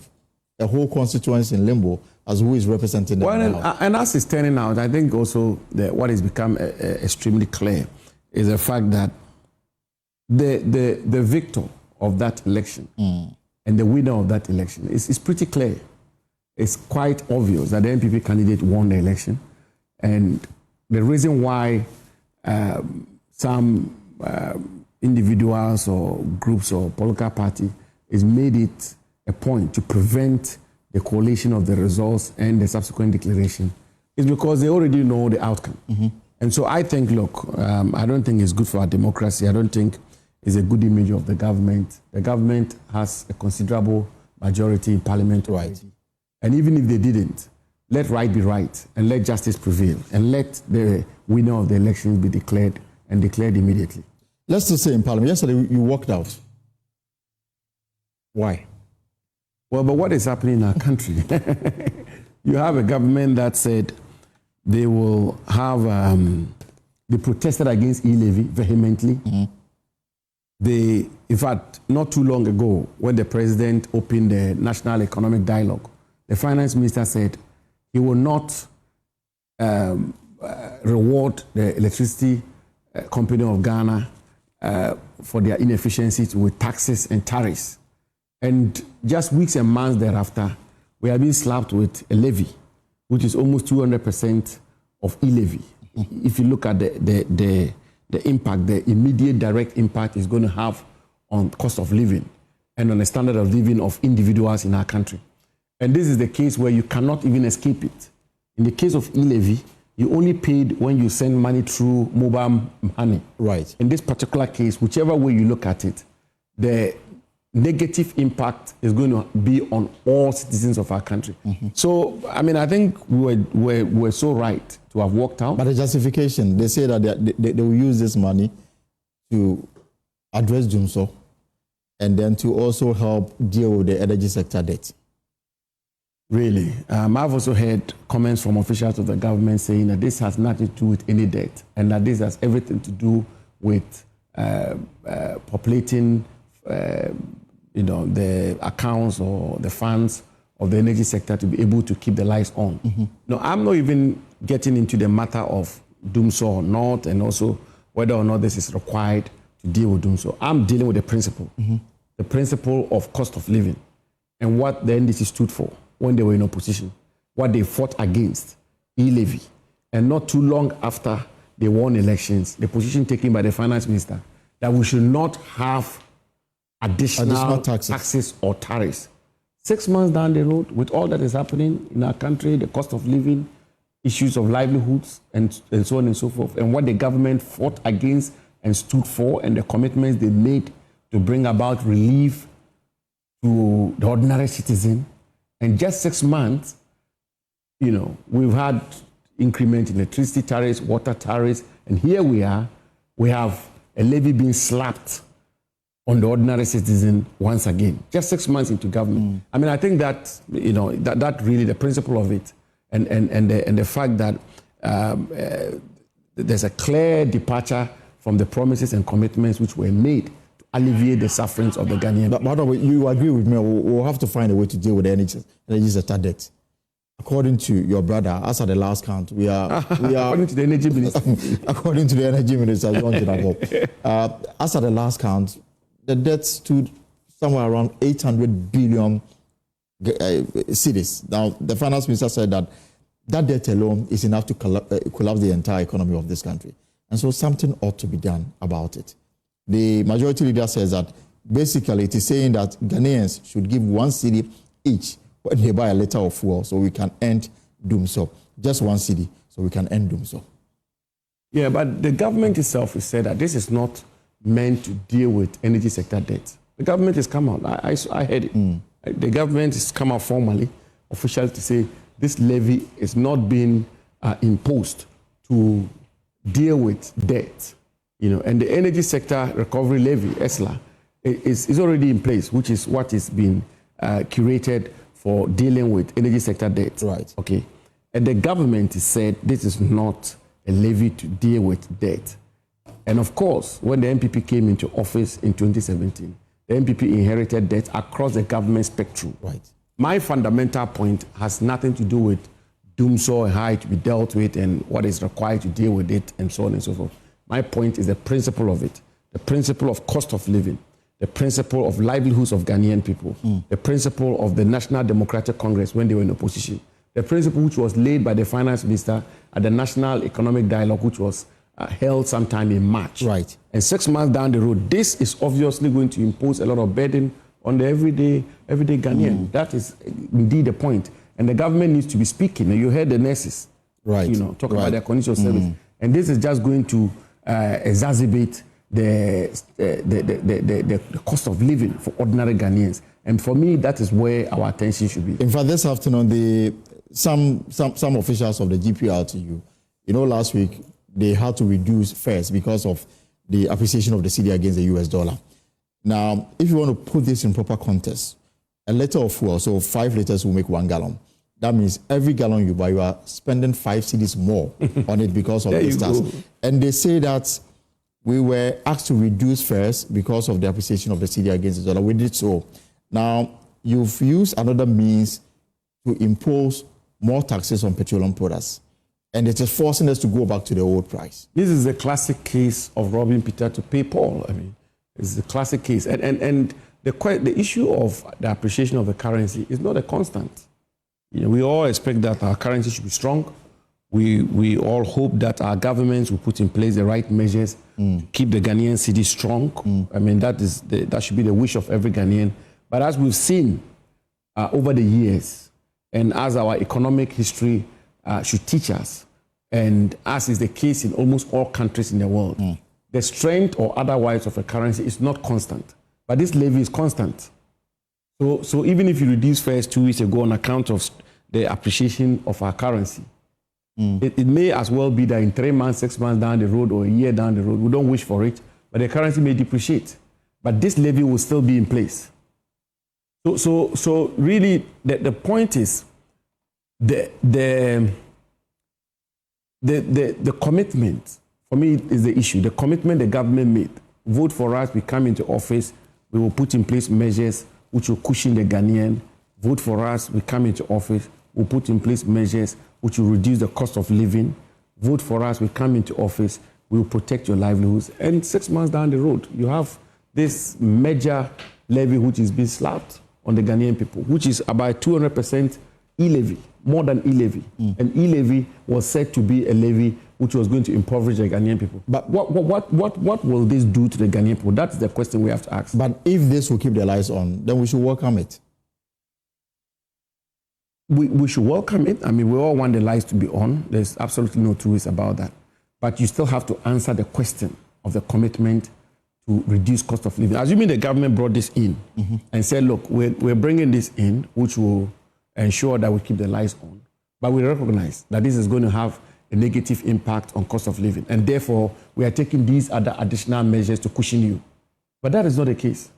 a whole constituency in limbo as who is representing them? Well, and as it's turning out, I think also what has become extremely clear is the fact that the victor of that election and the winner of that election is pretty clear. It's quite obvious that the NPP candidate won the election, and the reason why some individuals or groups or political party is made it a point to prevent the collation of the results and the subsequent declaration is because they already know the outcome. And so I think, look, I don't think it's good for our democracy. I don't think it's a good image of the government. The government has a considerable majority in Parliament. Right. And even if they didn't, let right be right and let justice prevail and let the winner of the elections be declared and declared immediately. Let's just say in Parliament, yesterday you walked out. Why? Well, but what is happening in our country? You have a government that said they will have, they protested against e-levy vehemently. They, in fact, not too long ago, when the president opened the National Economic Dialogue, the finance minister said he will not reward the electricity company of Ghana for their inefficiencies with taxes and tariffs. And just weeks and months thereafter, we are being slapped with a levy, which is almost 200% of e-levy. If you look at the the impact, the immediate direct impact is going to have on cost of living and on the standard of living of individuals in our country. And this is the case where you cannot even escape it. In the case of e-levy, you only paid when you send money through mobile money. Right. In this particular case, whichever way you look at it, the negative impact is going to be on all citizens of our country. So, I mean, I think we're so right to have worked out. But the justification, they say that they will use this money to address Dumso and then to also help deal with the energy sector debt. Really? I've also heard comments from officials of the government saying that this has nothing to do with any debt and that this has everything to do with populating the accounts or the funds of the energy sector to be able to keep the lights on. No, I'm not even getting into the matter of Dumso or not, and also whether or not this is required to deal with Dumso. I'm dealing with the principle of cost of living and what the NDC stood for when they were in opposition, what they fought against, e-levy. And not too long after they won elections, the position taken by the finance minister that we should not have additional taxes or tariffs. 6 months down the road, with all that is happening in our country, the cost of living, issues of livelihoods, and so on and so forth, and what the government fought against and stood for, and the commitments they made to bring about relief to the ordinary citizen. And just 6 months, we've had increment in electricity tariffs, water tariffs, and here we have a levy being slapped on the ordinary citizen once again, just 6 months into government. I mean, I think that, that really the principle of it and the fact that there's a clear departure from the promises and commitments which were made to alleviate the sufferings of the Ghanaian. But by the way, you agree with me, we'll have to find a way to deal with the energy sector debt. According to your brother, as at the last count, we are according to the energy minister. According to the energy minister, John Jinabo, as at the last count, the debt stood somewhere around 800 billion cedis. Now, the finance minister said that debt alone is enough to collapse the entire economy of this country. And so something ought to be done about it. The majority leader says that basically it is saying that Ghanaians should give 1 cedi each when they buy a liter of fuel so we can end Dumso. Just 1 cedi so we can end Dumso. Yeah, but the government itself has said that this is not meant to deal with energy sector debt. The government has come out, I heard it. The government has come out formally, officially, to say this levy is not being imposed to deal with debt. And the energy sector recovery levy, ESLA, is already in place, which is what is being curated for dealing with energy sector debt. Right. Okay. And the government has said this is not a levy to deal with debt. And of course, when the NPP came into office in 2017, the NPP inherited debt across the government spectrum. Right. My fundamental point has nothing to do with Dumso and how it to be dealt with and what is required to deal with it and so on and so forth. My point is the principle of it, the principle of cost of living, the principle of livelihoods of Ghanaian people, the principle of the National Democratic Congress when they were in opposition, the principle which was laid by the finance minister at the National Economic Dialogue, which was held sometime in March. Right. And 6 months down the road, this is obviously going to impose a lot of burden on the everyday Ghanaian. That is indeed the point. And the government needs to be speaking. And you heard the nurses, talk about their condition of service. And this is just going to exacerbate the cost of living for ordinary Ghanaians. And for me, that is where our attention should be. In fact, this afternoon, some officials of the GPRTU, last week, they had to reduce fares because of the appreciation of the cedi against the US dollar. Now, if you want to put this in proper context, a liter of fuel, so 5 liters will make 1 gallon. That means every gallon you buy, you are spending 5 cedis more on it because of this tax. And they say that we were asked to reduce fares because of the appreciation of the cedi against the dollar. We did so. Now, you've used another means to impose more taxes on petroleum products. And it is forcing us to go back to the old price. This is a classic case of robbing Peter to pay Paul. I mean, it's a classic case. And the issue of the appreciation of the currency is not a constant. We all expect that our currency should be strong. We all hope that our governments will put in place the right measures to keep the Ghanaian city strong. I mean, that should be the wish of every Ghanaian. But as we've seen over the years, and as our economic history should teach us, and as is the case in almost all countries in the world, the strength or otherwise of a currency is not constant. But this levy is constant. So even if you reduce fares 2 weeks ago on account of the appreciation of our currency, it may as well be that in 3 months, 6 months down the road, or a year down the road, we don't wish for it, but the currency may depreciate. But this levy will still be in place. So really, the point is the commitment, for me, is the issue. The commitment the government made. Vote for us, we come into office, we will put in place measures which will cushion the Ghanaian. Vote for us, we come into office, we'll put in place measures which will reduce the cost of living. Vote for us, we come into office, we will protect your livelihoods. And 6 months down the road, you have this major levy which is being slapped on the Ghanaian people, which is about 200% e-levy, more than e-levy. And e-levy was said to be a levy which was going to impoverish the Ghanaian people. But what will this do to the Ghanaian people? That's the question we have to ask. But if this will keep their lights on, then we should welcome it. We should welcome it. I mean, we all want the lights to be on. There's absolutely no two ways about that. But you still have to answer the question of the commitment to reduce cost of living. Assuming the government brought this in and said, look, we're bringing this in, which will ensure that we keep the lights on. But we recognize that this is going to have a negative impact on cost of living. And therefore, we are taking these other additional measures to cushion you. But that is not the case.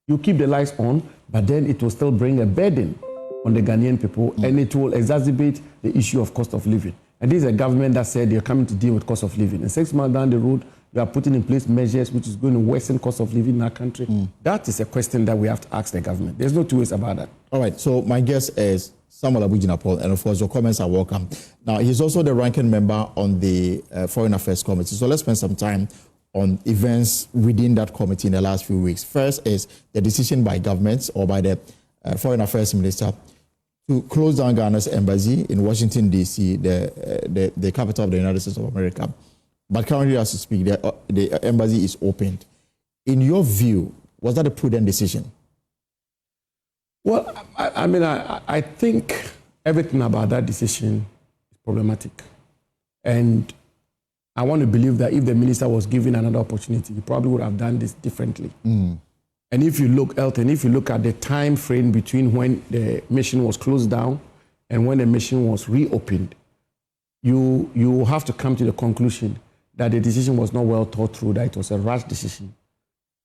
You keep the lights on, but then it will still bring a burden on the Ghanaian people, and it will exacerbate the issue of cost of living. And this is a government that said they're coming to deal with cost of living. And 6 months down the road, you are putting in place measures which is going to worsen cost of living in our country. That is a question that we have to ask the government. There's no two ways about that. All right, so my guest is Samuel Abu-Jinapor, and of course your comments are welcome. Now, he's also the ranking member on the Foreign Affairs Committee. So let's spend some time on events within that committee in the last few weeks. First is the decision by governments or by the Foreign Affairs Minister to close down Ghana's embassy in Washington, D.C., the capital of the United States of America. But currently, as we speak, the embassy is opened. In your view, was that a prudent decision? Well, I think everything about that decision is problematic. And I want to believe that if the minister was given another opportunity, he probably would have done this differently. And if you look, Elton, if you look at the time frame between when the mission was closed down and when the mission was reopened, you have to come to the conclusion that the decision was not well thought through, that it was a rash decision,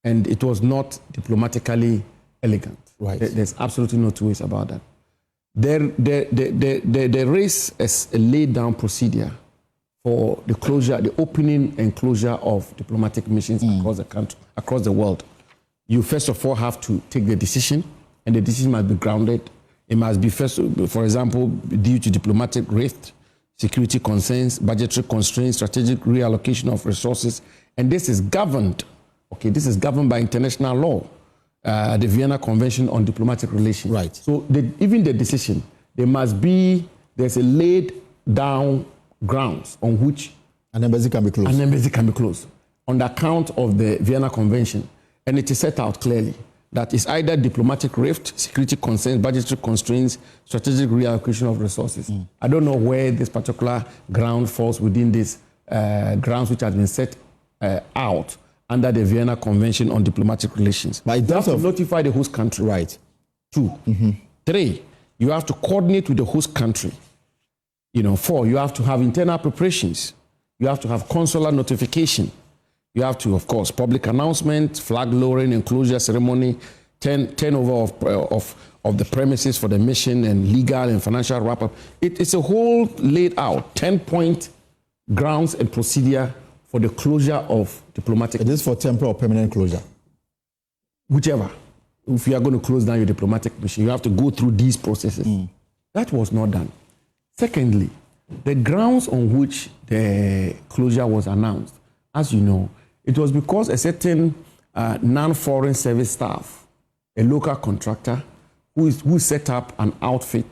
and it was not diplomatically elegant. Right. There's absolutely no two ways about that. There is a laid down procedure for the closure, the opening and closure of diplomatic missions across the country, across the world. You first of all have to take the decision, and the decision must be grounded. It must be first, for example, due to diplomatic rift, security concerns, budgetary constraints, strategic reallocation of resources, and this is governed. Okay, this is governed by international law, the Vienna Convention on Diplomatic Relations. Right. So even the decision, there's a laid down grounds on which an embassy can be closed. An embassy can be closed on the account of the Vienna Convention. And it is set out clearly that it's either diplomatic rift, security concerns, budgetary constraints, strategic reallocation of resources. I don't know where this particular ground falls within these grounds which has been set out under the Vienna Convention on Diplomatic Relations. But you have to notify the host country. Right. 2. 3, you have to coordinate with the host country. 4, you have to have internal preparations. You have to have consular notification. You have to, of course, public announcement, flag lowering, enclosure ceremony, turnover of the premises for the mission, and legal and financial wrap-up. It's a whole laid out 10-point grounds and procedure for the closure of diplomatic. It is for temporary or permanent closure? Whichever. If you are going to close down your diplomatic mission, you have to go through these processes. That was not done. Secondly, the grounds on which the closure was announced, as you know, it was because a certain non-foreign service staff, a local contractor, who set up an outfit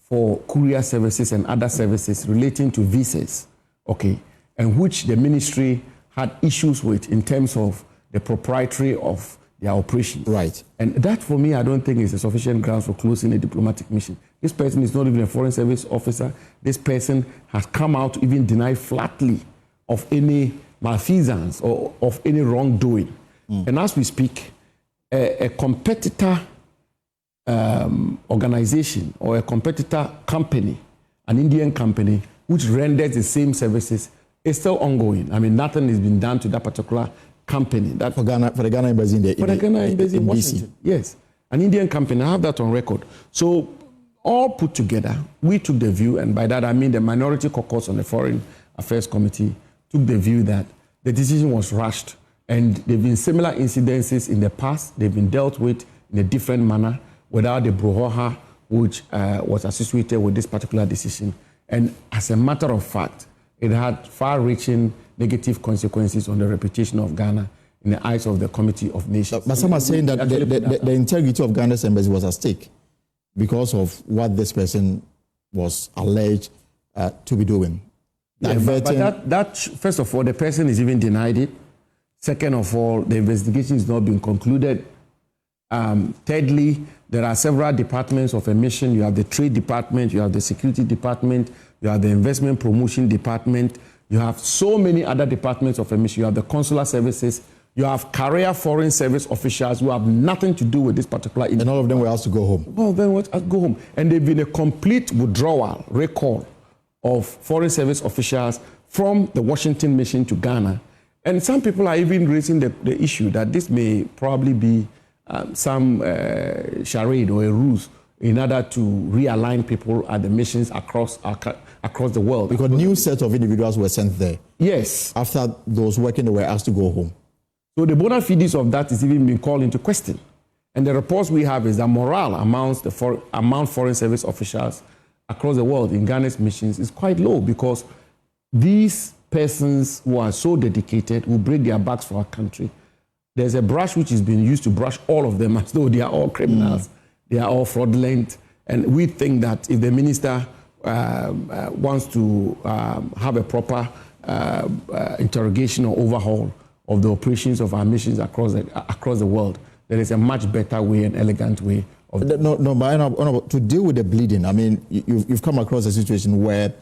for courier services and other services relating to visas, okay, and which the ministry had issues with in terms of the proprietary of their operations. Right. And that, for me, I don't think is a sufficient grounds for closing a diplomatic mission. This person is not even a foreign service officer. This person has come out to even deny flatly of any malfeasance or of any wrongdoing. And as we speak, a competitor organization or a competitor company, an Indian company, which renders the same services, is still ongoing. I mean, nothing has been done to that particular company. That for the Ghana embassy in Washington. Yes, an Indian company. I have that on record. So, all put together, we took the view, and by that I mean the minority caucus on the Foreign Affairs Committee took the view that the decision was rushed, and there have been similar incidences in the past. They've been dealt with in a different manner without the brouhaha which was associated with this particular decision. And as a matter of fact, it had far-reaching negative consequences on the reputation of Ghana in the eyes of the Committee of Nations. But some are saying that the integrity of Ghana's embassy was at stake because of what this person was alleged to be doing. Yeah, but that, first of all, the person is even denied it. Second of all, the investigation is not being concluded. Thirdly, there are several departments of a mission. You have the Trade Department, you have the Security Department, you have the Investment Promotion Department, you have so many other departments of a mission. You have the Consular Services, you have career foreign service officials who have nothing to do with this particular... And all of them were asked to go home. Well, then what? Go home. And they've been a complete withdrawal, recall of foreign service officials from the Washington mission to Ghana. And some people are even raising the issue that this may probably be some charade or a ruse in order to realign people at the missions across the world. Because new set of individuals were sent there. Yes. After those working, they were asked to go home. So the bona fides of that is even being called into question. And the reports we have is that morale among foreign service officials across the world in Ghana's missions is quite low, because these persons who are so dedicated, who break their backs for our country, there's a brush which is being used to brush all of them as though they are all criminals, they are all fraudulent. And we think that if the minister wants to have a proper interrogation or overhaul of the operations of our missions across the world, there is a much better way, an elegant way. But to deal with the bleeding, I mean, you've come across a situation where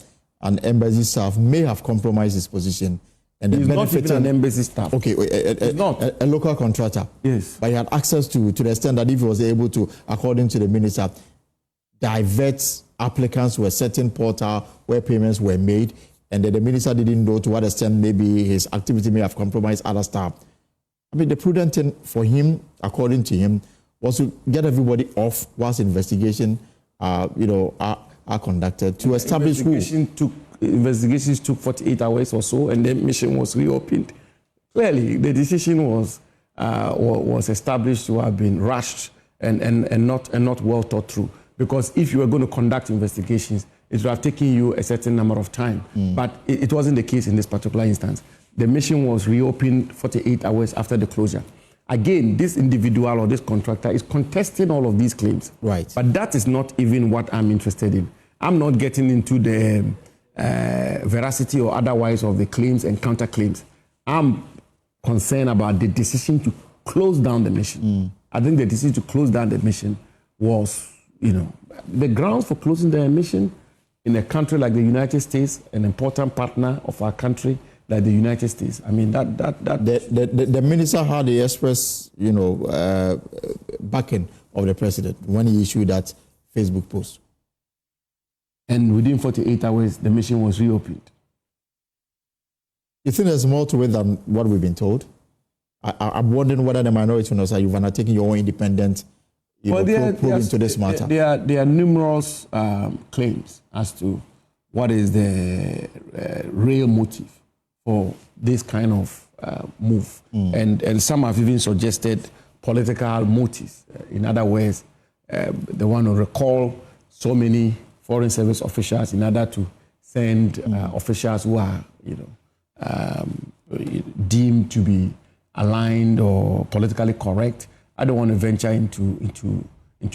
an embassy staff may have compromised his position. And he's not even an embassy staff. Okay, a local contractor. Yes. But he had access to the extent that if he was able to, according to the minister, divert applicants to a certain portal where payments were made, and that the minister didn't know to what extent maybe his activity may have compromised other staff. I mean, the prudent thing for him, according to him, was to get everybody off whilst investigation, are conducted to establish who. Investigations took 48 hours or so, and the mission was reopened. Clearly, the decision was established to have been rushed and not well thought through. Because if you were going to conduct investigations, it would have taken you a certain number of time. But it wasn't the case in this particular instance. The mission was reopened 48 hours after the closure. Again, this individual or this contractor is contesting all of these claims. Right. But that is not even what I'm interested in. I'm not getting into the veracity or otherwise of the claims and counterclaims. I'm concerned about the decision to close down the mission. I think the decision to close down the mission was, the grounds for closing the mission in a country like the United States, an important partner of our country like the United States. I mean, the minister had the express, backing of the president when he issued that Facebook post. And within 48 hours, the mission was reopened. You think there's more to it than what we've been told? I'm wondering whether the minority owners are you've undertaken your own independent probe into this matter. There are numerous claims as to what is the real motive for this kind of move. And some have even suggested political motives. In other words, they want to recall so many foreign service officials in order to send officials who are, deemed to be aligned or politically correct. I don't want to venture into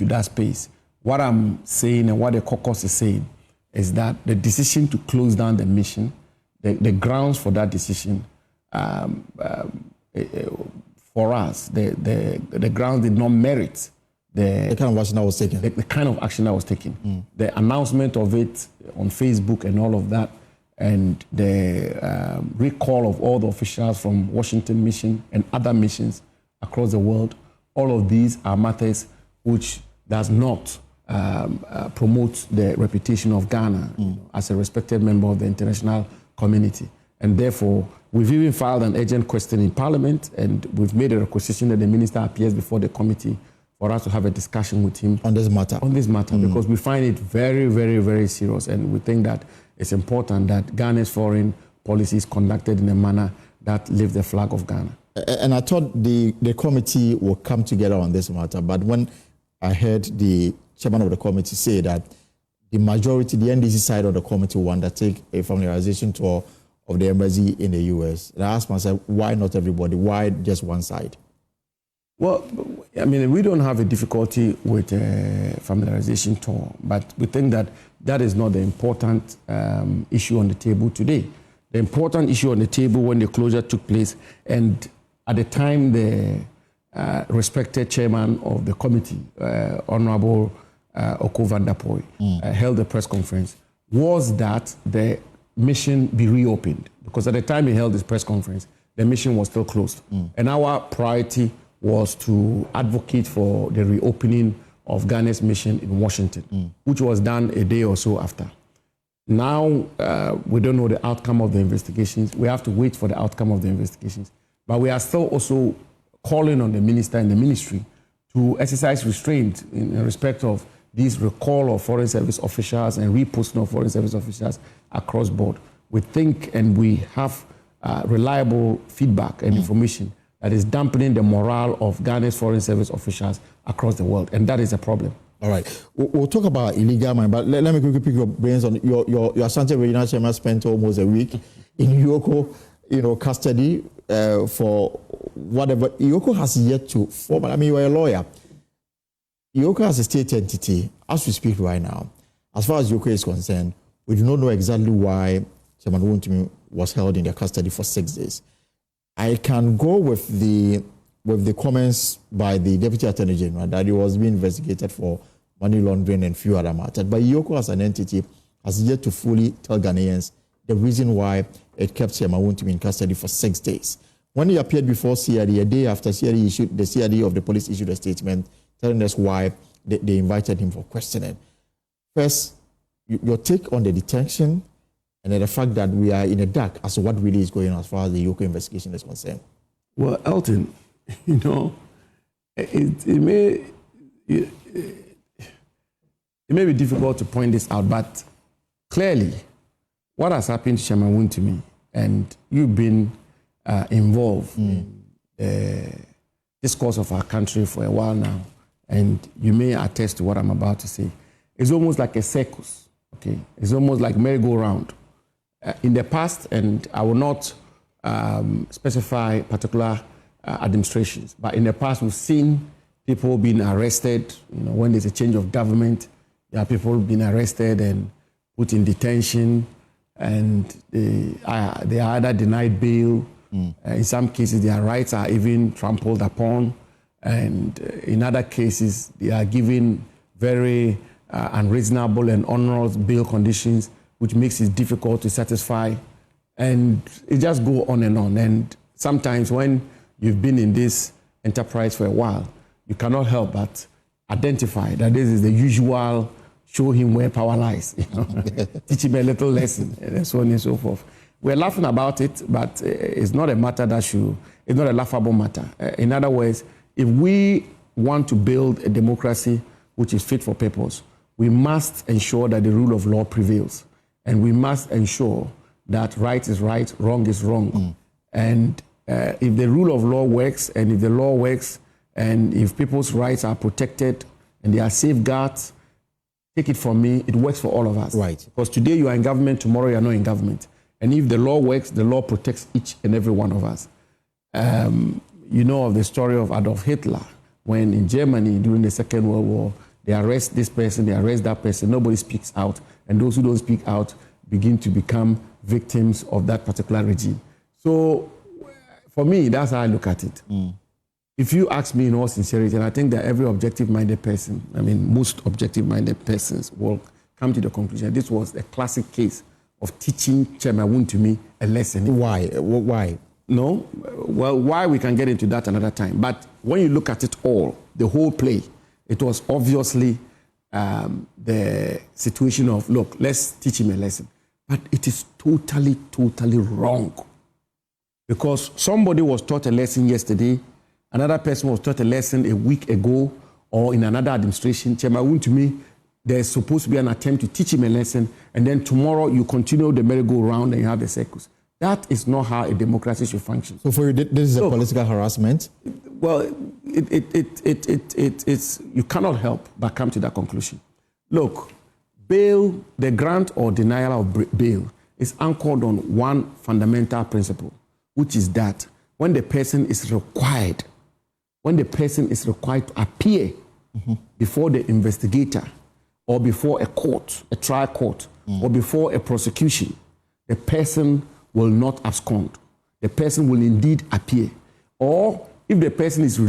that space. What I'm saying and what the caucus is saying is that the decision to close down the mission, the grounds for that decision, for us, the grounds did not merit the kind of action that was taken. The kind of action that was taken. The announcement of it on Facebook and all of that, and the recall of all the officials from Washington mission and other missions across the world, all of these are matters which does not promote the reputation of Ghana as a respected member of the international community. And therefore, we've even filed an urgent question in Parliament, and we've made a requisition that the minister appears before the committee for us to have a discussion with him on this matter. Because we find it very, very, very serious, and we think that it's important that Ghana's foreign policy is conducted in a manner that lifts the flag of Ghana. And I thought the committee will come together on this matter, but when I heard the chairman of the committee say that the majority, the NDC side of the committee, will undertake a familiarization tour of the embassy in the US, and I asked myself, why not everybody? Why just one side? Well, I mean, we don't have a difficulty with a familiarization tour, but we think that that is not the important issue on the table today. The important issue on the table when the closure took place, and at the time the respected chairman of the committee, Honorable Oko van der Poy, held a press conference, was that the mission be reopened. Because at the time he held this press conference, the mission was still closed. And our priority was to advocate for the reopening of Ghana's mission in Washington, which was done a day or so after. Now, we don't know the outcome of the investigations. We have to wait for the outcome of the investigations. But we are still also calling on the minister and the ministry to exercise restraint in respect of this recall of foreign service officials and reposting of foreign service officials across board. We think and we have reliable feedback and information that is dampening the morale of Ghana's foreign service officials across the world, and that is a problem. All right, we'll talk about illegal mining, but let me quickly pick your brains on your Ashanti Regional Chairman spent almost a week in Yoko, custody for whatever. Yoko has yet to form. I mean, you are a lawyer. Yoko as a state entity, as we speak right now, as far as Yoko is concerned, we do not know exactly why Chairman Wontumi was held in their custody for 6 days. I can go with the comments by the Deputy Attorney General that he was being investigated for money laundering and few other matters. But Yoko as an entity has yet to fully tell Ghanaians the reason why it kept Chairman Wontumi in custody for 6 days. When he appeared before CID, a day after the CID of the police issued a statement telling us why they invited him for questioning. First, your take on the detention and then the fact that we are in the dark as to what really is going on as far as the Yoko investigation is concerned. Well, Elton, it may be difficult to point this out, but clearly, what has happened to Chairman Wontumi, and you've been involved in the discourse of our country for a while now, and you may attest to what I'm about to say. It's almost like a circus, okay? It's almost like merry-go-round. In the past, and I will not specify particular administrations, but in the past we've seen people being arrested. When there's a change of government, there are people being arrested and put in detention, and they are either denied bail. In some cases, their rights are even trampled upon, and in other cases, they are given very unreasonable and onerous bail conditions, which makes it difficult to satisfy, and it just go on. And sometimes when you've been in this enterprise for a while, you cannot help but identify that this is the usual show him where power lies, teach him a little lesson, and so on and so forth. We're laughing about it, but it's not a matter it's not a laughable matter. In other words, if we want to build a democracy which is fit for purpose, we must ensure that the rule of law prevails. And we must ensure that right is right, wrong is wrong. And if the rule of law works, and if the law works, and if people's rights are protected, and there are safeguards, take it from me, it works for all of us. Right. Because today you are in government, tomorrow you are not in government. And if the law works, the law protects each and every one of us. You know of the story of Adolf Hitler, when in Germany during the Second World War, They arrest this person, they arrest that person, nobody speaks out. And those who don't speak out begin to become victims of that particular regime. So for me, that's how I look at it. If you ask me in all sincerity, and I think that every objective-minded person, I mean, most objective-minded persons will come to the conclusion this was a classic case of teaching Chairman Wontumi a lesson. Why? Why? No? Well, why we can get into that another time. But when you look at it all, the whole play, it was obviously the situation of, look, let's teach him a lesson. But it is totally, totally wrong. Because somebody was taught a lesson yesterday, another person was taught a lesson a week ago, or in another administration. Chairman Wontumi, there's supposed to be an attempt to teach him a lesson, and then tomorrow you continue the merry-go-round and you have the circus. That is not how a democracy should function. So for you, this is a political harassment? Well, it's you cannot help but come to that conclusion. Look, bail, the grant or denial of bail is anchored on one fundamental principle, which is that when the person is required to appear before the investigator or before a court, a trial court, or before a prosecution, the person will not abscond. The person will indeed appear. Or if the person is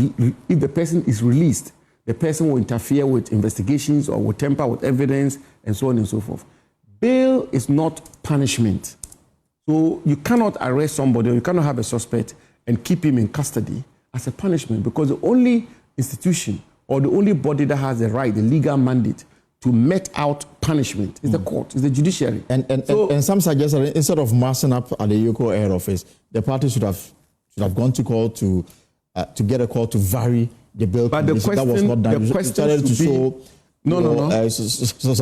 released, the person will interfere with investigations or will tamper with evidence and so on and so forth. Bail is not punishment. So you cannot arrest somebody or you cannot have a suspect and keep him in custody as a punishment, because the only institution or the only body that has the right, the legal mandate to met out punishment is the court, is the judiciary. And some suggest that instead of massing up at the Yoko Air Office, the party should have gone to court to get a court to vary the bail. But the question, that was not done. The question should be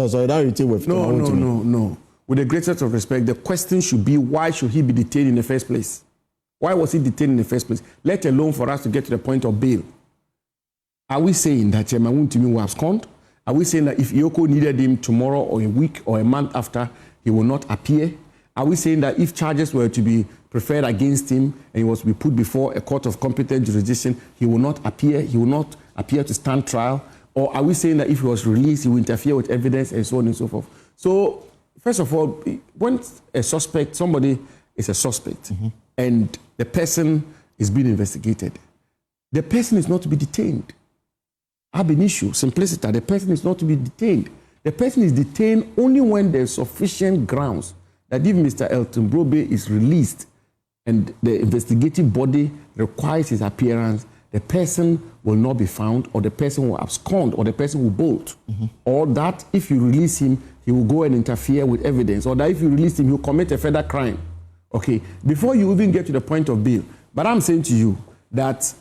solidarity with no. With the greatest of respect, the question should be, why should he be detained in the first place? Why was he detained in the first place? Let alone for us to get to the point of bail. Are we saying that Chairman Wontumi will abscond? Are we saying that if Yoko needed him tomorrow or a week or a month after, he will not appear? Are we saying that if charges were to be preferred against him and he was to be put before a court of competent jurisdiction, he will not appear? He will not appear to stand trial? Or are we saying that if he was released, he will interfere with evidence and so on and so forth? So, first of all, when a suspect, somebody is a suspect, and the person is being investigated, the person is not to be detained. Ab initio, simplicity, the person is not to be detained. The person is detained only when there's sufficient grounds that if Mr. Elton Brobe is released and the investigative body requires his appearance, the person will not be found, or the person will abscond, or the person will bolt. Or that if you release him, he will go and interfere with evidence, or that if you release him, he will commit a further crime. Okay, before you even get to the point of bail. But I'm saying to you that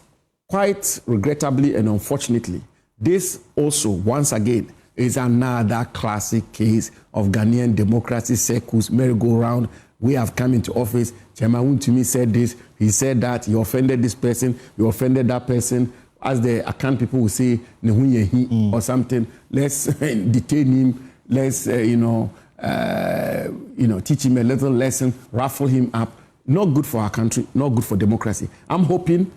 quite regrettably and unfortunately, this also, once again, is another classic case of Ghanaian democracy circles, merry-go-round. We have come into office. Chairman Wontumi said this, he said that, he offended this person, he offended that person. As the account people will say, or something, let's detain him, let's, teach him a little lesson, ruffle him up. Not good for our country, not good for democracy. I'm hoping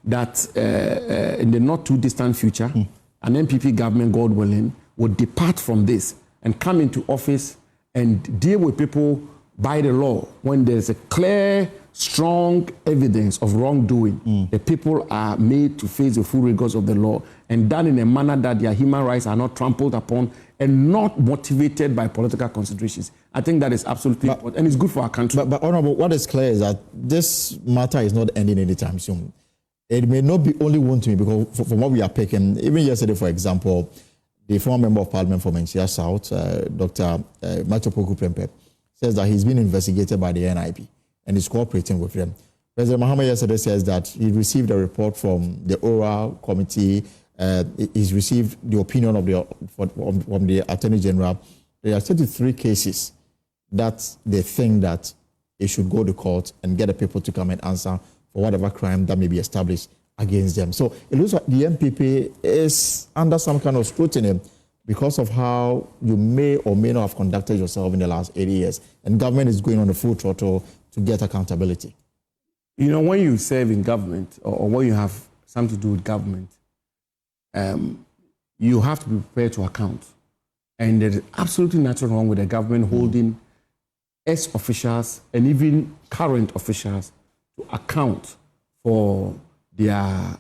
that in the not too distant future, an NPP government, God willing, will depart from this and come into office and deal with people by the law. When there's a clear, strong evidence of wrongdoing, the people are made to face the full rigors of the law, and done in a manner that their human rights are not trampled upon and not motivated by political considerations. I think that is absolutely important, and it's good for our country. But Honorable, what is clear is that this matter is not ending anytime soon. It may not be only Wontumi, because from what we are picking, even yesterday, for example, the former member of parliament from Nchia South, Dr. Machopoku Prempe, says that he's been investigated by the NIB and is cooperating with them. President Mahama yesterday says that he received a report from the oral committee. He's received the opinion of from the Attorney General. There are 33 cases that they think that it should go to court and get the people to come and answer for whatever crime that may be established against them. So it looks like the MPP is under some kind of scrutiny because of how you may or may not have conducted yourself in the last 80 years. And government is going on the full throttle to get accountability. You know, when you serve in government or when you have something to do with government, you have to be prepared to account. And there is absolutely nothing wrong with the government holding ex-officials and even current officials to account for their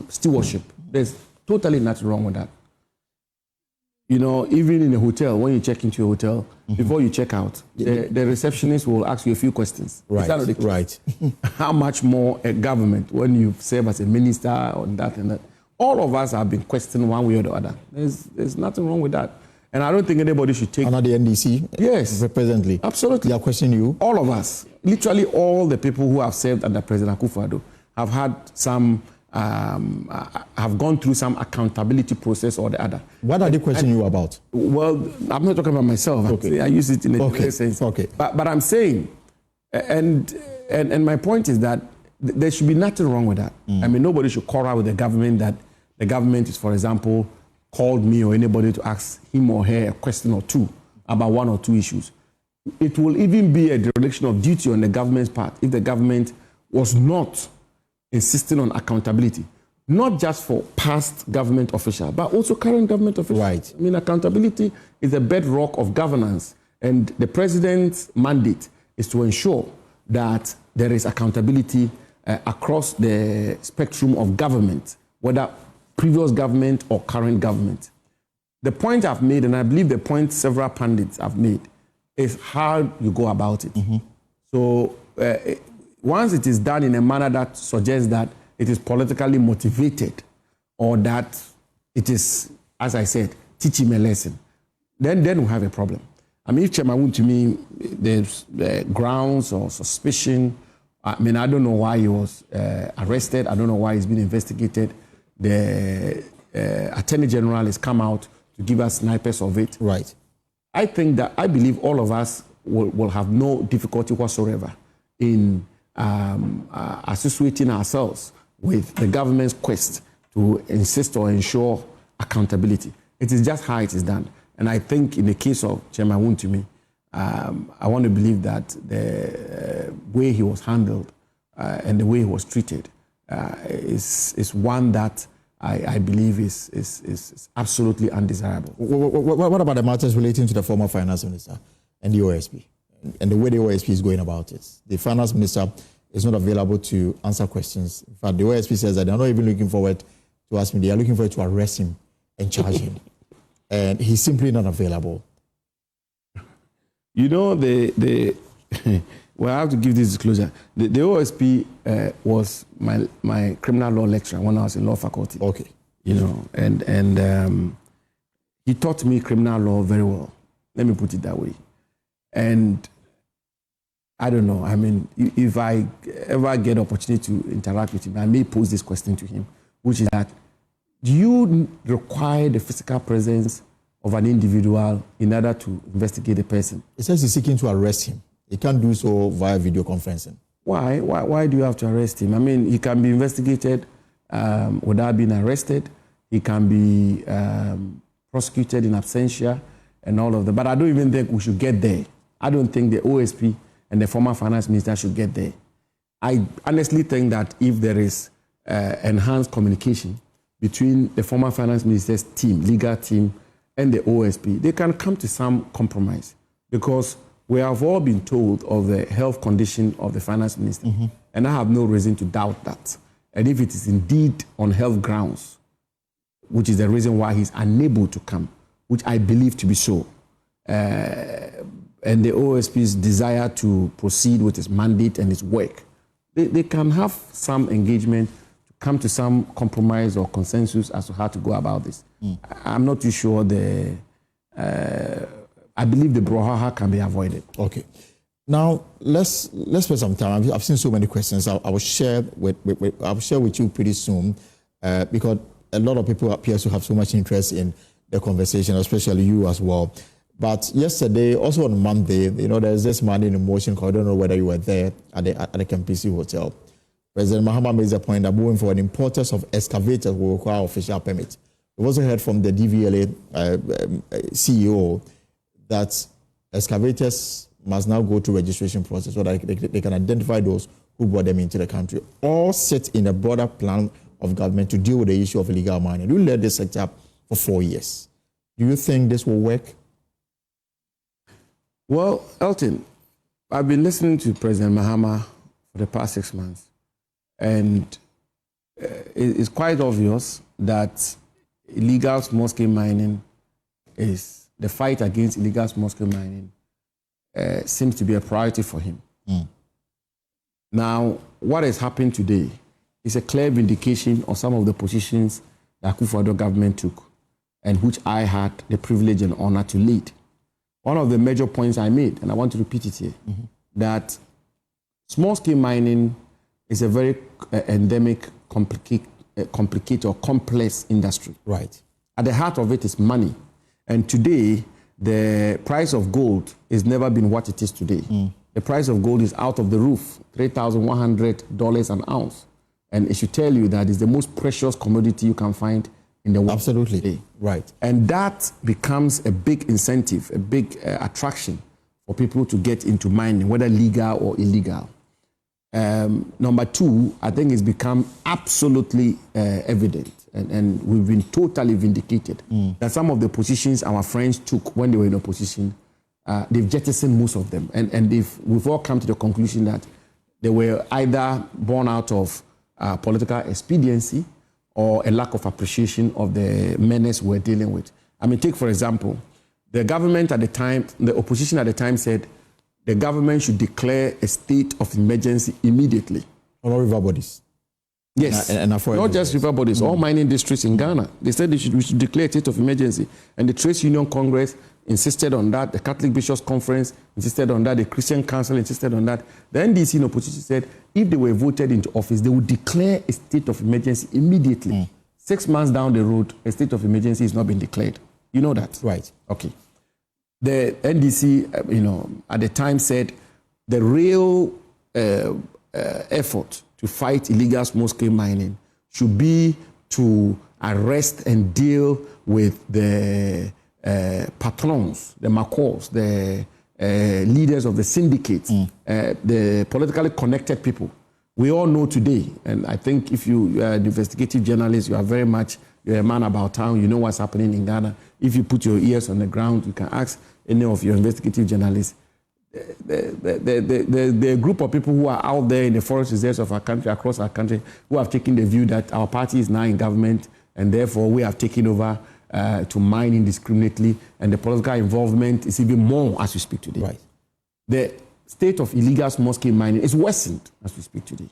stewardship. There's totally nothing wrong with that. You know, even in a hotel, when you check into a hotel, before you check out, the receptionist will ask you a few questions. Right, Is that not the case? right. How much more a government, when you serve as a minister or that and that, all of us have been questioned one way or the other. There's nothing wrong with that. And I don't think anybody should take... Under the NDC? Yes. Presently? Absolutely. They are questioning you? All of us. Literally all the people who have served under President Akufo-Addo have had some... have gone through some accountability process or the other. What are they questioning you about? Well, I'm not talking about myself. Okay. I use it in a different sense. Okay. But I'm saying, and my point is that there should be nothing wrong with that. I mean, nobody should quarrel with the government that the government is, for example, called me or anybody to ask him or her a question or two about one or two issues. It will even be a dereliction of duty on the government's part if the government was not insisting on accountability, not just for past government officials, but also current government officials. Right. I mean, accountability is the bedrock of governance, and the president's mandate is to ensure that there is accountability across the spectrum of government, whether previous government or current government. The point I've made, and I believe the point several pundits have made, is how you go about it. So once it is done in a manner that suggests that it is politically motivated or that it is, as I said, teaching a lesson, then we have a problem. I mean, if Chairman to me, there's grounds or suspicion. I mean, I don't know why he was arrested. I don't know why he's been investigated. The Attorney General has come out to give us snipers of it. Right. I believe all of us will have no difficulty whatsoever in associating ourselves with the government's quest to insist or ensure accountability. It is just how it is done. And I think in the case of Chairman Wontumi, I want to believe that the way he was handled and the way he was treated is one that I believe is absolutely undesirable. What about the matters relating to the former finance minister and the OSP and the way the OSP is going about it? The finance minister is not available to answer questions. In fact, the OSP says that they're not even looking forward to ask me. They are looking forward to arrest him and charge him. And he's simply not available. You know, well, I have to give this disclosure. The OSP was my criminal law lecturer when I was in law faculty. Okay. You know, and he taught me criminal law very well. Let me put it that way. And I don't know. I mean, if I ever get an opportunity to interact with him, I may pose this question to him, which is that, do you require the physical presence of an individual in order to investigate a person? It says he's seeking to arrest him. He can't do so via video conferencing. Why? Why do you have to arrest him? I mean, he can be investigated without being arrested. He can be prosecuted in absentia and all of that. But I don't even think we should get there. I don't think the OSP and the former finance minister should get there. I honestly think that if there is enhanced communication between the former finance minister's team, legal team, and the OSP, they can come to some compromise, because we have all been told of the health condition of the finance minister, and I have no reason to doubt that. And if it is indeed on health grounds, which is the reason why he's unable to come, which I believe to be so, and the OSP's desire to proceed with his mandate and his work, they can have some engagement, come to some compromise or consensus as to how to go about this. I'm not too sure I believe the brouhaha can be avoided. Okay. Now let's spend some time. I've seen so many questions. I will share with you pretty soon, because a lot of people appear to have so much interest in the conversation, especially you as well. But yesterday, also on Monday, there's this man in motion. I don't know whether you were there at the KMPC Hotel. President Mahama made the point that moving forward, importers of excavators will require official permit. We also heard from the DVLA CEO that excavators must now go through registration process so that they can identify those who brought them into the country. All sit in a broader plan of government to deal with the issue of illegal mining. You led this sector for 4 years. Do you think this will work? Well, Elton, I've been listening to President Mahama for the past 6 months, and it's quite obvious that illegal small-scale mining is, the fight against illegal small-scale mining seems to be a priority for him. Now, what has happened today is a clear vindication of some of the positions that Akufo-Addo government took and which I had the privilege and honor to lead. One of the major points I made, and I want to repeat it here, that small-scale mining is a very endemic, complicated or complex industry. Right. At the heart of it is money. And today, the price of gold has never been what it is today. The price of gold is out of the roof, $3,100 an ounce. And it should tell you that it's the most precious commodity you can find in the world. Absolutely. Today. Right. And that becomes a big incentive, a big attraction for people to get into mining, whether legal or illegal. Number two, I think it's become absolutely evident, and we've been totally vindicated, that some of the positions our friends took when they were in opposition, they've jettisoned most of them. And we've all come to the conclusion that they were either born out of political expediency or a lack of appreciation of the menace we're dealing with. I mean, take for example, the government at the time, the opposition at the time said the government should declare a state of emergency immediately. On all river bodies. Yes, not just river bodies, all mining districts in Ghana. They said we should declare a state of emergency. And the Trades Union Congress insisted on that. The Catholic Bishops' Conference insisted on that. The Christian Council insisted on that. The NDC in opposition said if they were voted into office, they would declare a state of emergency immediately. 6 months down the road, a state of emergency has not been declared. You know that? Right. Okay. The NDC, at the time said the real effort to fight illegal small-scale mining should be to arrest and deal with the patrons, the macos, the leaders of the syndicates, the politically connected people. We all know today, and I think if you are an investigative journalist, you're a man about town, you know what's happening in Ghana. If you put your ears on the ground, you can ask any of your investigative journalists. The group of people who are out there in the forest reserves of our country, across our country, who have taken the view that our party is now in government and therefore we have taken over to mine indiscriminately, and the political involvement is even more as we speak today. Right. The state of illegal small-scale mining is worsened as we speak today.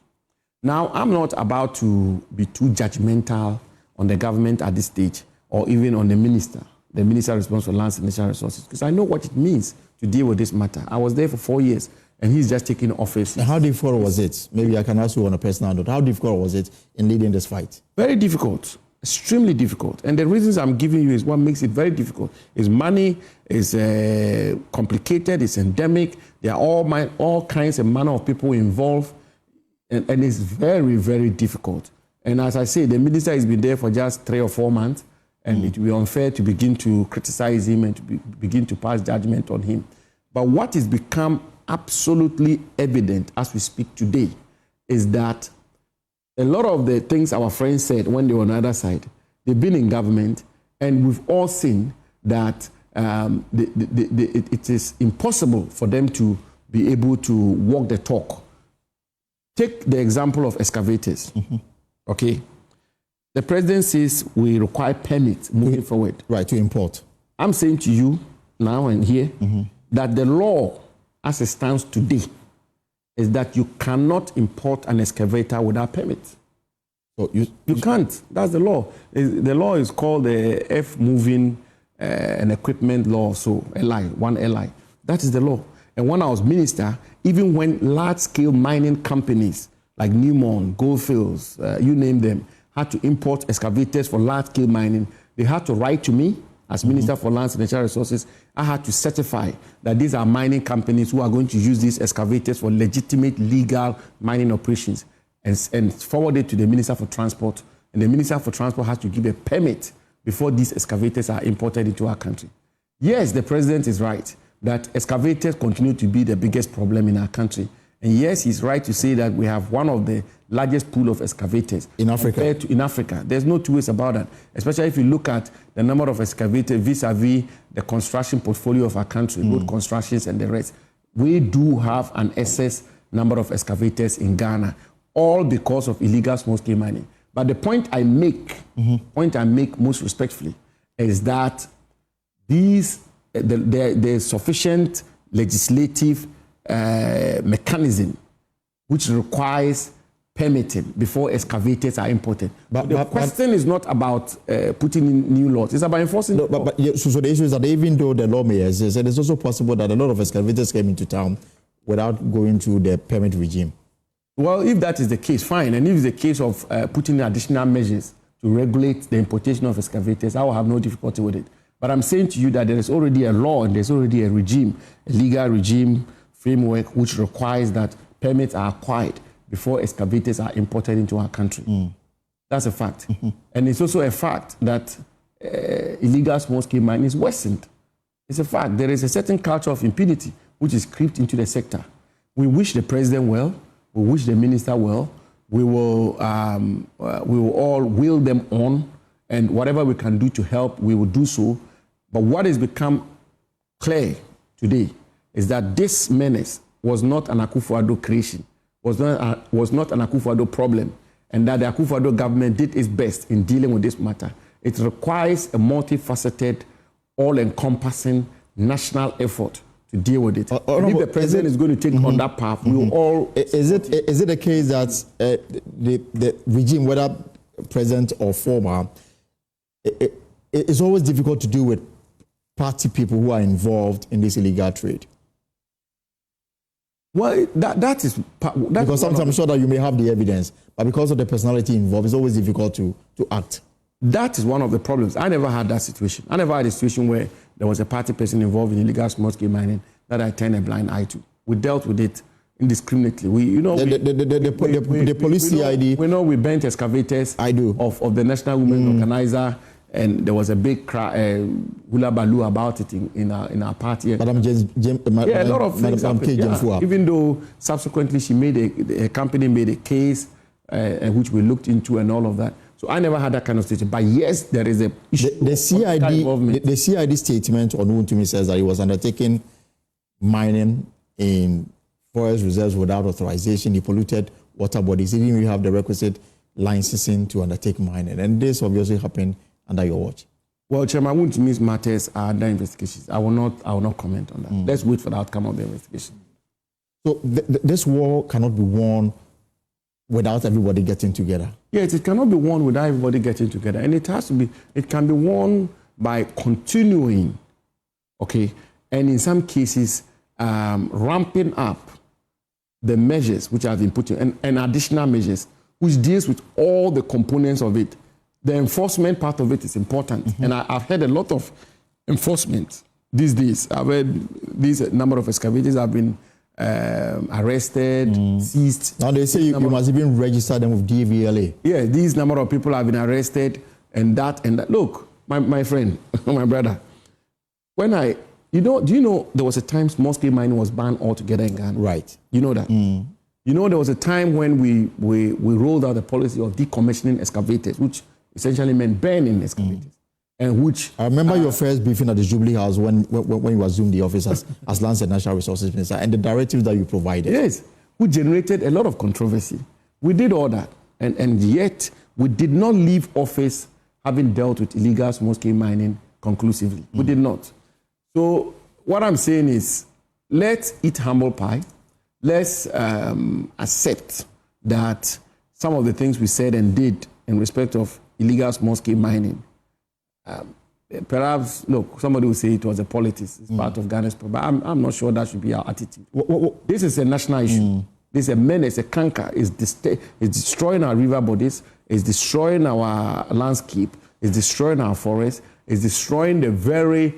Now, I'm not about to be too judgmental on the government at this stage, or even on the minister responsible for lands and natural resources, because I know what it means to deal with this matter. I was there for 4 years, and he's just taking office. And how difficult was it? Maybe I can ask you on a personal note. How difficult was it in leading this fight? Very difficult, extremely difficult. And the reasons I'm giving you is what makes it very difficult. Is money, is complicated, it's endemic. There are all kinds and manner of people involved, and it's very, very difficult. And as I say, the minister has been there for just 3 or 4 months, and it will be unfair to begin to criticize him and to begin to pass judgment on him. But what has become absolutely evident as we speak today is that a lot of the things our friends said when they were on the other side, they've been in government, and we've all seen that it is impossible for them to be able to walk the talk. Take the example of excavators. Okay? The president says we require permits moving forward. Right, to import. I'm saying to you now and here that the law as it stands today is that you cannot import an excavator without permit. So you can't. That's the law. The law is called the F Moving and Equipment Law, so LI, 1 LI. That is the law. And when I was minister, even when large-scale mining companies like Newmont, Goldfields, you name them, had to import excavators for large-scale mining, they had to write to me as Minister for Lands and Natural Resources. I had to certify that these are mining companies who are going to use these excavators for legitimate, legal mining operations, and forward it to the Minister for Transport. And the Minister for Transport has to give a permit before these excavators are imported into our country. Yes, the president is right that excavators continue to be the biggest problem in our country. And yes, he's right to say that we have one of the largest pool of excavators in Africa. In Africa. There's no two ways about that, especially if you look at the number of excavators vis-a-vis the construction portfolio of our country, road constructions and the rest. We do have an excess number of excavators in Ghana, all because of illegal small-scale mining. But the point I make, most respectfully, is that there's sufficient legislative mechanism which requires permitting before excavators are imported. But the question is not about putting in new laws. It's about enforcing. So the issue is that even though the law may exist, it is also possible that a lot of excavators came into town without going through the permit regime. Well, if that is the case, fine. And if it's the case of putting additional measures to regulate the importation of excavators, I will have no difficulty with it. But I'm saying to you that there is already a law and there's already a regime, a legal regime framework which requires that permits are acquired before excavators are imported into our country. That's a fact. And it's also a fact that illegal small-scale mining is worsened. It's a fact. There is a certain culture of impunity which is creeped into the sector. We wish the president well. We wish the minister well. We will all will them on, and whatever we can do to help, we will do so. But what has become clear today is that this menace was not an Akufo-Addo creation, was not an Akufo-Addo problem, and that the Akufo-Addo government did its best in dealing with this matter. It requires a multifaceted, all-encompassing national effort to deal with it. And if the president is going to take on that path, we will all... Is it the case that the regime, whether present or former, it's always difficult to deal with party people who are involved in this illegal trade? Well, that is because sometimes I'm sure that you may have the evidence, but because of the personality involved, it's always difficult to act. That is one of the problems. I never had that situation. I never had a situation where there was a party person involved in illegal small-scale mining that I turned a blind eye to. We dealt with it indiscriminately. The police CID. We know we burnt excavators. I do of the National Women Organizer, and there was a big hula baloo about it in our party. A lot of things happened. Even though subsequently a company made a case which we looked into and all of that. So I never had that kind of situation. But yes, there is a issue. The CID statement on Untumi says that he was undertaking mining in forest reserves without authorization. He polluted water bodies. He didn't even have the requisite licensing to undertake mining. And this obviously happened under your watch. Well, Chairman, Untumi's matters are under investigations. I will not comment on that. Let's wait for the outcome of the investigation. So this war cannot be won without everybody getting together. Yes, it cannot be won without everybody getting together. And it can be won by continuing, okay, and in some cases, ramping up the measures which have been put in, and additional measures, which deals with all the components of it. The enforcement part of it is important. And I've heard a lot of enforcement these days. I've heard these number of excavators have been arrested, seized. Now they say you must even register them with DVLA. Yeah, these number of people have been arrested, and that. Look, my friend, my brother, do you know there was a time small-scale mining was banned altogether in Ghana? Right. You know that? You know there was a time when we rolled out the policy of decommissioning excavators, which essentially meant burning excavators. And which I remember your first briefing at the Jubilee House when you assumed the office as Lands and Natural Resources Minister, and the directives that you provided. Yes, which generated a lot of controversy. We did all that, and yet we did not leave office having dealt with illegal small-scale mining conclusively. We did not. So what I'm saying is, let's eat humble pie. Let's accept that some of the things we said and did in respect of illegal small-scale mining, perhaps, look, somebody will say it was a politics. It's part of Ghana's problem. I'm not sure that should be our attitude. This is a national issue. This is a menace, a canker. It's destroying our river bodies. It's destroying our landscape. It's destroying our forests. It's destroying the very